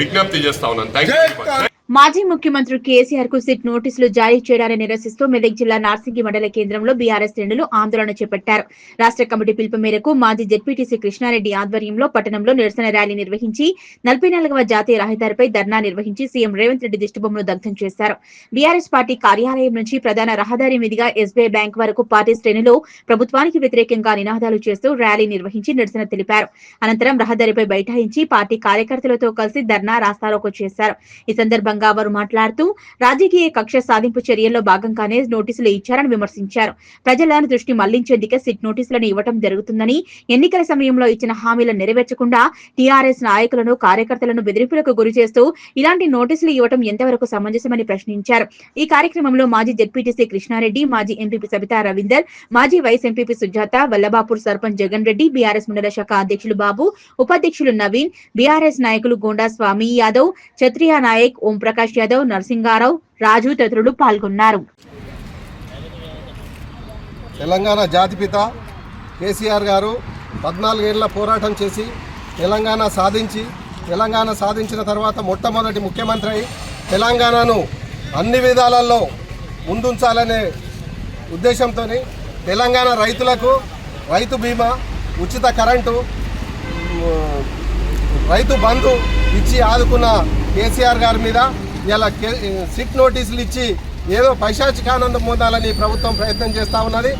విజ్ఞప్తి చేస్తా ఉన్నాను. Thank you. మాజీ ముఖ్యమంత్రి కేసీఆర్ కు సిట్ నోటీసులు జారీ చేయడాన్ని నిరసిస్తూ మెదక్ జిల్లా నార్సింగి మండల కేంద్రంలో బీఆర్ఎస్ శ్రేణులు ఆందోళన చేపట్టారు. రాష్ట్ర కమిటీ పిలుపు మేరకు మాజీ జెడ్పీటీసీ కృష్ణారెడ్డి ఆధ్వర్యంలో పట్టణంలో నిరసన ర్యాలీ నిర్వహించి 44వ జాతీయ రహదారిపై ధర్నా నిర్వహించి సీఎం రేవంత్ రెడ్డి దిష్టిబొమ్మను దగ్ధం చేశారు. బీఆర్ఎస్ పార్టీ కార్యాలయం నుంచి ప్రధాన రహదారి మీదుగా ఎస్బీఐ బ్యాంక్ వరకు పార్టీ శ్రేణులు ప్రభుత్వానికి వ్యతిరేకంగా నినాదాలు చేస్తూ ర్యాలీ నిర్వహించి నిరసన తెలిపారు. అనంతరం రహదారిపై బైఠాయించి పార్టీ కార్యకర్తలతో కలిసి ధర్నా రాస్తారోకో చేశారు. ఈ సందర్భంగా వారు మాట్లాడుతూ రాజకీయ కక్ష సాధింపు చర్యల్లో భాగంగానే నోటీసులు ఇచ్చారని విమర్శించారు. ప్రజలను దృష్టి మళ్లించేందుకే సిట్ నోటీసులను ఇవ్వడం జరుగుతుందని, ఎన్నికల సమయంలో ఇచ్చిన హామీలను నెరవేర్చకుండా టీఆర్ఎస్ నాయకులను కార్యకర్తలను బెదిరింపులకు గురి చేస్తూ ఇలాంటి నోటీసులు ఇవ్వడం ఎంతవరకు సమంజసమని ప్రశ్నించారు. ఈ కార్యక్రమంలో మాజీ జెడ్పీటీసీ కృష్ణారెడ్డి, మాజీ ఎంపీపీ సబితా రవీందర్, మాజీ vice MPP Sujatha, Vallabhapur sarpanch Jagan Reddy, BRS మండల శాఖ అధ్యక్షులు బాబు, ఉపాధ్యక్షులు నవీన్, బీఆర్ఎస్ నాయకులు గోండా స్వామి యాదవ్, క్షత్రియ నాయక్, ఓం ప్రకాష్ యాదవ్, నరసింగారావు, రాజు తదితరులు పాల్గొన్నారు. తెలంగాణ జాతిపిత కేసీఆర్ గారు 14 ఏళ్ల పోరాటం చేసి తెలంగాణ సాధించిన తర్వాత మొట్టమొదటి ముఖ్యమంత్రి అయి తెలంగాణను అన్ని విధాలలో ముందుంచాలనే ఉద్దేశంతో తెలంగాణ రైతులకు రైతు బీమా, ఉచిత కరెంటు, రైతు బంధు ఇచ్చి ఆదుకున్న కేసీఆర్ గారి మీద ఇలా సిట్ నోటీసులు ఇచ్చి ఏదో పైశాచికానందం పొందాలని ప్రభుత్వం ప్రయత్నం చేస్తూ ఉన్నది.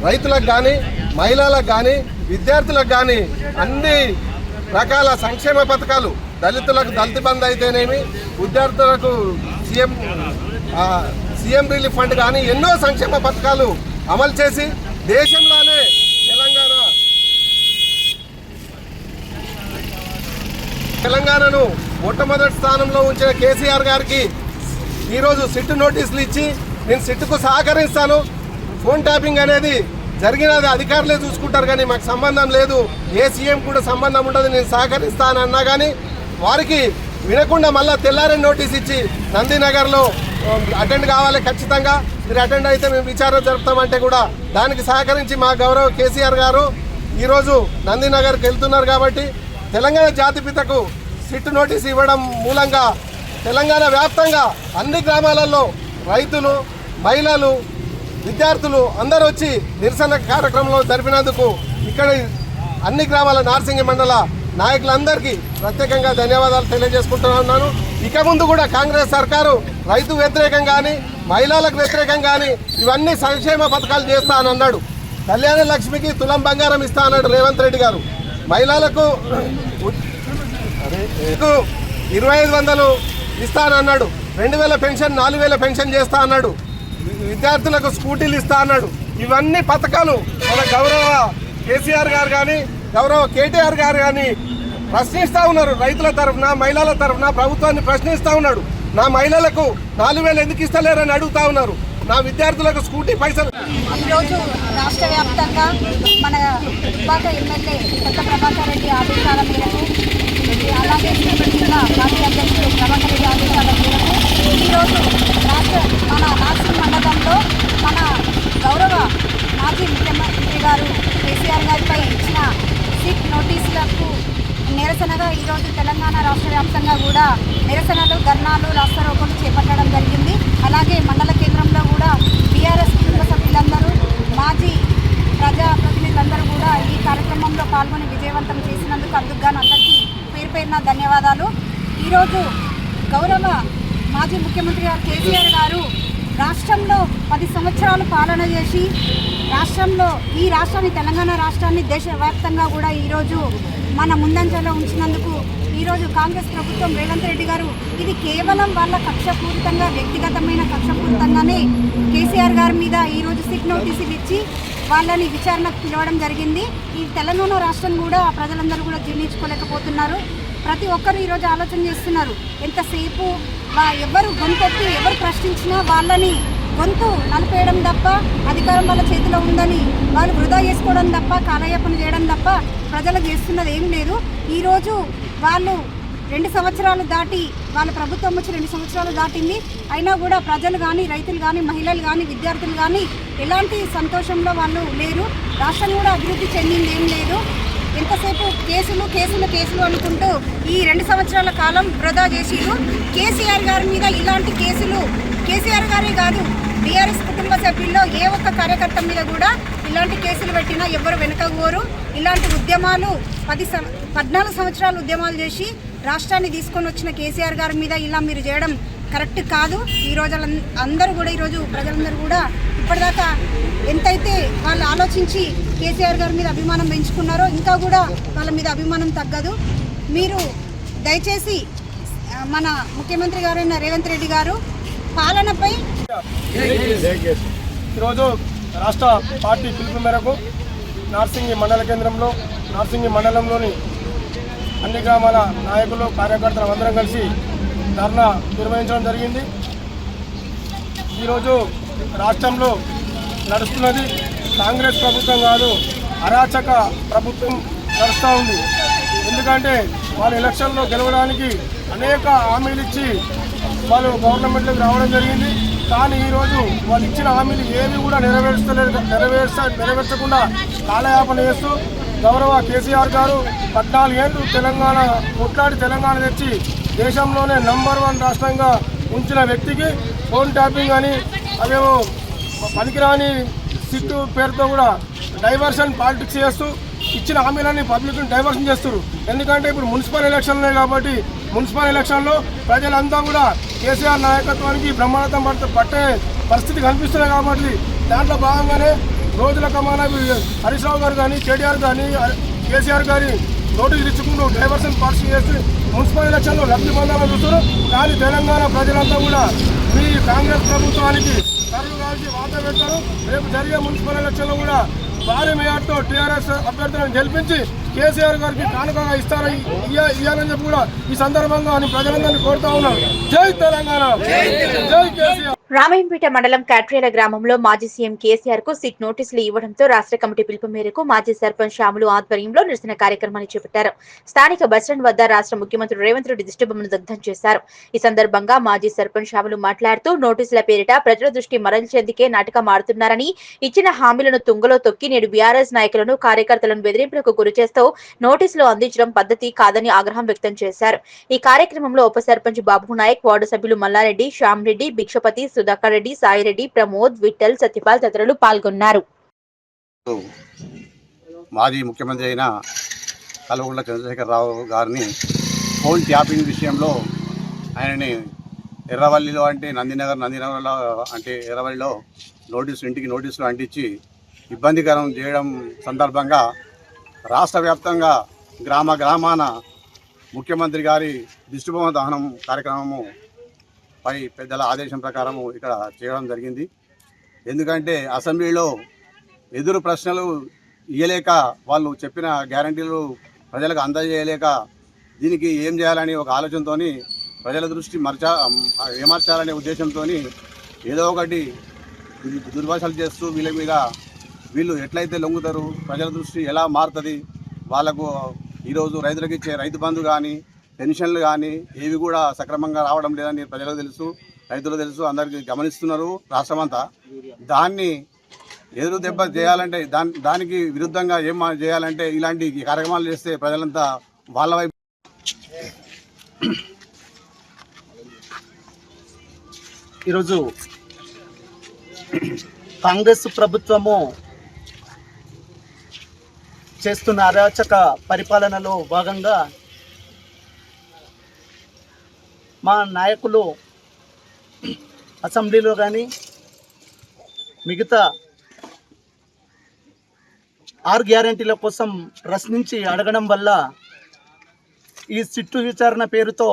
రైతులకు కానీ, మహిళలకు కానీ, విద్యార్థులకు కానీ అన్ని రకాల సంక్షేమ పథకాలు, దళితులకు దళిత బంధు అయితేనేమి, విద్యార్థులకు సీఎం రిలీఫ్ ఫండ్ కానీ ఎన్నో సంక్షేమ పథకాలు అమలు చేసి దేశంలోనే తెలంగాణను మొట్టమొదటి స్థానంలో ఉంచిన కేసీఆర్ గారికి ఈరోజు సిట్ నోటీసులు ఇచ్చి నేను సిట్కు సహకరిస్తాను, ఫోన్ ట్యాపింగ్ అనేది జరిగినది అధికారులే చూసుకుంటారు కానీ మాకు సంబంధం లేదు, ఏ సీఎం కూడా సంబంధం ఉండదు, నేను సహకరిస్తానన్నా కానీ వారికి వినకుండా మళ్ళీ తెల్లారే నోటీస్ ఇచ్చి నందినగర్లో అటెండ్ కావాలి, ఖచ్చితంగా మీరు అటెండ్ అయితే మేము విచారణ జరుపుతామంటే కూడా దానికి సహకరించి మా గౌరవ కేసీఆర్ గారు ఈరోజు నందినగర్కి వెళ్తున్నారు. కాబట్టి తెలంగాణ జాతిపితకు సిట్ నోటీస్ ఇవ్వడం మూలంగా తెలంగాణ వ్యాప్తంగా అన్ని గ్రామాలలో రైతులు, మహిళలు, విద్యార్థులు అందరూ వచ్చి నిరసన కార్యక్రమంలో జరిపినందుకు ఇక్కడ అన్ని గ్రామాల నార్సింగి మండల నాయకులందరికీ ప్రత్యేకంగా ధన్యవాదాలు తెలియజేసుకుంటున్నాను. ఇక ముందు కూడా కాంగ్రెస్ సర్కారు రైతు వ్యతిరేకం కానీ, మహిళలకు వ్యతిరేకం కానీ ఇవన్నీ సంక్షేమ పథకాలు చేస్తా అని అన్నాడు. కళ్యాణ లక్ష్మికి తులం బంగారం ఇస్తా అన్నాడు రేవంత్ రెడ్డి గారు. మహిళలకు 2500 ఇస్తానన్నాడు. 2000 పెన్షన్, 4000 పెన్షన్ చేస్తా అన్నాడు. విద్యార్థులకు స్కూటీలు ఇస్తా అన్నాడు. ఇవన్నీ పథకాలు మన గౌరవ కేసీఆర్ గారు కానీ, గౌరవ కేటీఆర్ గారు కానీ ప్రశ్నిస్తూ ఉన్నారు. రైతుల తరఫున, మహిళల తరఫున ప్రభుత్వాన్ని ప్రశ్నిస్తూ ఉన్నాడు. నా మహిళలకు 4000 ఎందుకు ఇస్తలేరని అడుగుతా ఉన్నారు. నా విద్యార్థులకు స్కూటీ పైసలు. ఈరోజు రాష్ట్ర వ్యాప్తంగా మన విభాగ ఎమ్మెల్యే కొత్త ప్రభాకర్ రెడ్డి ఆదేశాల మేరకు, అలాగే జిల్లా పార్టీ అధ్యక్షుడు ప్రభాకర్ రెడ్డి ఆదేశాల మేరకు ఈరోజు మన నార్సింగ్ మండలంలో మన గౌరవ మాజీ ముఖ్యమంత్రి గారు కేసీఆర్ గారిపై ఇచ్చిన సిట్ నోటీసులకు నిరసనగా ఈరోజు తెలంగాణ రాష్ట్ర వ్యాప్తంగా కూడా నిరసనలు, ధర్నాలు, రాస్తారోకోలు చేపట్టడం జరిగింది. అలాగే మండల కేంద్రంలో కూడా టీఆర్ఎస్ కుటుంబ సభ్యులందరూ, మాజీ ప్రజాప్రతినిధులందరూ కూడా ఈ కార్యక్రమంలో పాల్గొని విజయవంతం చేసినందుకు అందుకుగాను అందరికీ పేరున ధన్యవాదాలు. ఈరోజు గౌరవ మాజీ ముఖ్యమంత్రి గారు కేసీఆర్ గారు రాష్ట్రంలో 10 సంవత్సరాలు పాలన చేసి రాష్ట్రంలో ఈ రాష్ట్రాన్ని తెలంగాణ రాష్ట్రాన్ని దేశవ్యాప్తంగా కూడా ఈరోజు మన ముందంజలో ఉంచినందుకు ఈరోజు కాంగ్రెస్ ప్రభుత్వం రేవంత్ రెడ్డి గారు ఇది కేవలం వాళ్ళ కక్షపూరితంగా వ్యక్తిగతమైన కక్షపూరితంగానే కేసీఆర్ గారి మీద ఈరోజు సిట్ నోటీసులు ఇచ్చి వాళ్ళని విచారణకు పిలవడం జరిగింది. ఈ తెలంగాణ రాష్ట్రం కూడా ప్రజలందరూ కూడా జీర్ణించుకోలేకపోతున్నారు. ప్రతి ఒక్కరు ఈరోజు ఆలోచన చేస్తున్నారు. ఎంతసేపు ఎవరు గొంతెత్తి ఎవరు ప్రశ్నించినా వాళ్ళని గొంతు నలిపేయడం తప్ప, అధికారం వాళ్ళ చేతిలో ఉందని వాళ్ళు వృధా చేసుకోవడం తప్ప, కాలయాపన చేయడం తప్ప ప్రజలకు చేస్తున్నది ఏం లేదు. ఈరోజు వాళ్ళు 2 సంవత్సరాలు దాటి వాళ్ళ ప్రభుత్వం వచ్చి 2 సంవత్సరాలు దాటింది. అయినా కూడా ప్రజలు కానీ, రైతులు కానీ, మహిళలు కానీ, విద్యార్థులు కానీ ఎలాంటి సంతోషంలో వాళ్ళు లేరు. రాష్ట్రం కూడా అభివృద్ధి చెందింది ఏం లేదు. ఎంతసేపు కేసులు కేసులు కేసులు అనుకుంటూ ఈ 2 సంవత్సరాల కాలం వృధా చేసిరు. కేసీఆర్ గారి మీద ఇలాంటి కేసులు కేసీఆర్ గారే కాదు, టీఆర్ఎస్ కుటుంబ సభ్యుల్లో ఏ ఒక్క కార్యకర్త మీద కూడా ఇలాంటి కేసులు పెట్టినా ఎవరు వెనకగోరు. ఇలాంటి ఉద్యమాలు 14 సంవత్సరాలు ఉద్యమాలు చేసి రాష్ట్రాన్ని తీసుకొని వచ్చిన కేసీఆర్ గారి మీద ఇలా మీరు చేయడం కరెక్ట్ కాదు. ఈరోజు అందరూ కూడా ఈరోజు ప్రజలందరూ కూడా ఇప్పటిదాకా ఎంతైతే వాళ్ళు ఆలోచించి కేసీఆర్ గారి మీద అభిమానం పెంచుకున్నారో ఇంకా కూడా వాళ్ళ మీద అభిమానం తగ్గదు. మీరు దయచేసి మన ముఖ్యమంత్రి గారైన రేవంత్ రెడ్డి గారు పాలనపై ఈరోజు రాష్ట్ర పార్టీ పిలుపు మేరకు నార్సింగి మండల కేంద్రంలో నార్సింగి మండలంలోని అన్ని గ్రామాల నాయకులు కార్యకర్తలు అందరం కలిసి ధర్నా నిర్వహించడం జరిగింది. ఈరోజు రాష్ట్రంలో నడుస్తున్నది కాంగ్రెస్ ప్రభుత్వం కాదు, అరాచక ప్రభుత్వం నడుస్తూ ఉంది. ఎందుకంటే వాళ్ళు ఎలక్షన్లో గెలవడానికి అనేక హామీలు ఇచ్చి వాళ్ళు గవర్నమెంట్లోకి రావడం జరిగింది. కానీ ఈరోజు వాళ్ళు ఇచ్చిన హామీలు ఏవి కూడా నెరవేర్చకుండా కాలయాపన చేస్తూ గౌరవ కేసీఆర్ గారు 14 ఏళ్ళు తెలంగాణ కొట్లాడి తెలంగాణ తెచ్చి దేశంలోనే నంబర్ 1 రాష్ట్రంగా ఉంచిన వ్యక్తికి ఫోన్ ట్యాపింగ్ అని అవేమో పనికిరాని సిట్టు పేరుతో కూడా డైవర్షన్ పాలిటిక్స్ చేస్తూ ఇచ్చిన హామీలన్నీ పబ్లిక్ని డైవర్షన్ చేస్తారు. ఎందుకంటే ఇప్పుడు మున్సిపల్ ఎలక్షన్లే కాబట్టి మున్సిపల్ ఎలక్షన్లో ప్రజలంతా కూడా కేసీఆర్ నాయకత్వానికి బ్రహ్మాండం పట్టే పరిస్థితి కనిపిస్తున్నాయి. కాబట్టి దాంట్లో భాగంగానే రోజుల కమానా హరీష్ రావు గారు కానీ, కేటీఆర్ కానీ, కేసీఆర్ గారి నోటీసులు ఇచ్చుకుంటూ డైవర్షన్ పాలసీ చేసి మున్సిపల్ ఎలక్షన్లో లబ్ధి పొందాలని చూస్తారు. కానీ తెలంగాణ ప్రజలంతా కూడా మీ కాంగ్రెస్ ప్రభుత్వానికి కర్రు కాల్చి వాత పెడతారు. రేపు జరిగే మున్సిపల్ ఎలక్షన్లో కూడా భారీ మేయర్తో టీఆర్ఎస్ అభ్యర్థులను గెలిపించి కేసీఆర్ గారికి కానుకగా ఇవ్వాలని చెప్పి కూడా ఈ సందర్భంగా ప్రజలందరినీ కోరుతా ఉన్నారు. జై తెలంగాణ, జై కేసీఆర్. రామాయంపేట మండలం కాట్రేల గ్రామంలో మాజీ సీఎం కేసీఆర్ కు సిట్ నోటీసులు ఇవ్వడంతో రాష్ట్ర కమిటీ పిలుపు మేరకు మాజీ సర్పంచ్ శ్యాములు ఆధ్వర్యంలో నిరసన కార్యక్రమాన్ని చేపట్టారు. స్థానిక బస్టాండ్ వద్ద రాష్ట్ర ముఖ్యమంత్రి రేవంత్ రెడ్డి దిష్టిబొమ్మను దగ్ధం చేశారు. ఈ సందర్భంగా మాజీ సర్పంచ్ శ్యాములు మాట్లాడుతూ నోటీసుల పేరిట ప్రజల దృష్టి మరల్చేందుకే నాటకం ఆడుతున్నారని, ఇచ్చిన హామీలను తుంగలో తొక్కి నేడు బీఆర్ఎస్ నాయకులను కార్యకర్తలను బెదిరింపులకు గురిచేస్తూ నోటీసులు అందించడం పద్ధతి కాదని ఆగ్రహం వ్యక్తం చేశారు. ఈ కార్యక్రమంలో ఉప సర్పంచ్ బాబు నాయక్, వార్డు సభ్యులు మల్లారెడ్డి, శ్యామ్ రెడ్డి, భిక్షపతి, సుధాకర్ రెడ్డి, సాయిరెడ్డి, ప్రమోద్, విఠల్, సత్యపాల్ తదితరులు పాల్గొన్నారు. మాజీ ముఖ్యమంత్రి అయిన కల్వకుంట్ల చంద్రశేఖరరావు గారిని ఫోన్ ట్యాపింగ్ విషయంలో ఆయనని ఎర్రవల్లిలో అంటే నందినగర్లో అంటే ఎర్రవల్లిలో ఇంటికి నోటీసులు అంటించి ఇబ్బందికరం చేయడం సందర్భంగా రాష్ట్ర వ్యాప్తంగా గ్రామాన ముఖ్యమంత్రి గారి దిష్టిబొమ్మ దహనం కార్యక్రమము పై పెద్దల ఆదేశం ప్రకారము ఇక్కడ చేయడం జరిగింది. ఎందుకంటే అసెంబ్లీలో ఎదురు ప్రశ్నలు ఇయ్యలేక వాళ్ళు చెప్పిన గ్యారంటీలు ప్రజలకు అందజేయలేక దీనికి ఏం చేయాలని ఒక ఆలోచనతో ప్రజల దృష్టి ఏమర్చాలనే ఉద్దేశంతో ఏదో ఒకటి దుర్భాషలు చేస్తూ వీళ్ళ మీద వీళ్ళు ఎట్లయితే లొంగుతారు, ప్రజల దృష్టి ఎలా మారుతుంది, వాళ్ళకు ఈరోజు రైతులకు ఇచ్చే రైతు బంధు కానీ పెన్షన్లు కానీ ఏవి కూడా సక్రమంగా రావడం లేదని ప్రజలకు తెలుసు, రైతులు తెలుసు, అందరికీ గమనిస్తున్నారు రాష్ట్రమంతా. దాన్ని ఎదురు దెబ్బ చేయాలంటే దానికి విరుద్ధంగా ఏం చేయాలంటే ఇలాంటి కార్యక్రమాలు చేస్తే ప్రజలంతా వాళ్ళ వైపు. ఈరోజు కాంగ్రెస్ ప్రభుత్వము చేస్తున్న అరాచక పరిపాలనలో భాగంగా మా నాయకులు అసెంబ్లీలో కానీ మిగతా 6 గ్యారెంటీల కోసం ప్రశ్నించి అడగడం వల్ల ఈ సిట్టు విచారణ పేరుతో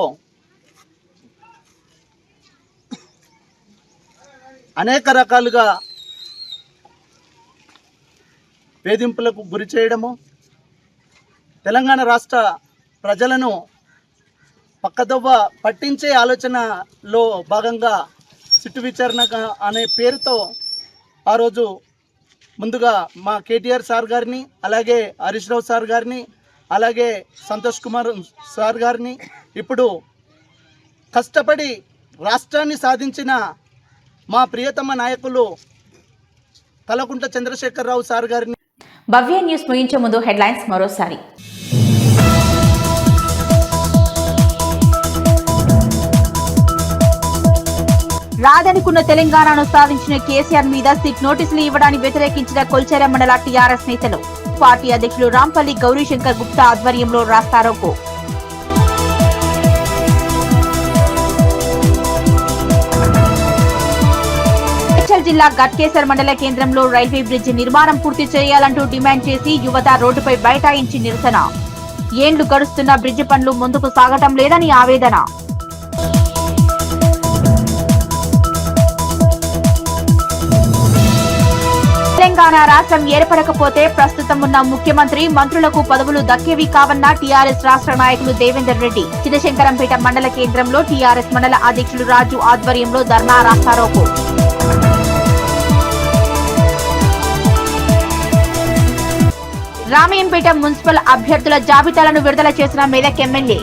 అనేక రకాలుగా వేధింపులకు గురి చేయడము, తెలంగాణ రాష్ట్ర ప్రజలను పక్కదొవ్వ పట్టించే ఆలోచనలో భాగంగా సిట్టు విచారణ అనే పేరుతో ఆ రోజు ముందుగా మా కేటీఆర్ సార్ గారిని, అలాగే హరీష్ రావు సార్ గారిని, అలాగే సంతోష్ కుమార్ సార్ గారిని, ఇప్పుడు కష్టపడి రాష్ట్రాన్ని సాధించిన మా ప్రియతమ నాయకులు కల్వకుంట్ల చంద్రశేఖరరావు సార్ గారిని. భవ్య న్యూస్ ముగించే ముందు హెడ్లైన్స్ మరోసారి. రాదనుకున్న తెలంగాణను సాధించిన కేసీఆర్ మీద సిట్ నోటీసులు ఇవ్వడాన్ని వ్యతిరేకించిన కొల్చెర మండల టీఆర్ఎస్ నేతలు. పార్టీ అధ్యక్షులు రాంపల్లి గౌరీశంకర్ గుప్తా ఆధ్వర్యంలో రాస్తారోకో. మేడ్చల్ జిల్లా గట్కేసర్ మండల కేంద్రంలో రైల్వే బ్రిడ్జి నిర్మాణం పూర్తి చేయాలంటూ డిమాండ్ చేసి యువత రోడ్డుపై బైఠాయించి నిరసన. ఏండ్లు గడుస్తున్న బ్రిడ్జి పనులు ముందుకు సాగటం లేదని ఆవేదన. తెలంగాణ రాష్ట్రం ఏర్పడకపోతే ప్రస్తుతం ఉన్న ముఖ్యమంత్రి, మంత్రులకు పదవులు దక్కేవి కావన్న టీఆర్ఎస్ రాష్ట్ర నాయకులు దేవేందర్ రెడ్డి. చినశంకరంపేట మండల కేంద్రంలో టీఆర్ఎస్ మండల అధ్యక్షులు రాజు ఆధ్వర్యంలో ధర్నా రాస్తారోకో. రామయ్యంపేట మున్సిపల్ అభ్యర్థుల జాబితాలను విడుదల చేసిన మెదక్ ఎమ్మెల్యే.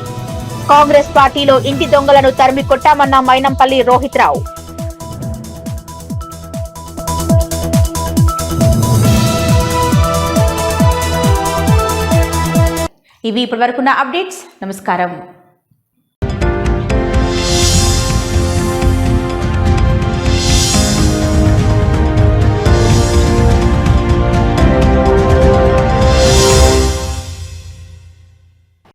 కాంగ్రెస్ పార్టీలో ఇంటి దొంగలను తరిమి కొట్టామన్న మైనంపల్లి రోహిత్ రావు. ఇవి ఇప్పటివరకున్న అప్డేట్స్. నమస్కారం.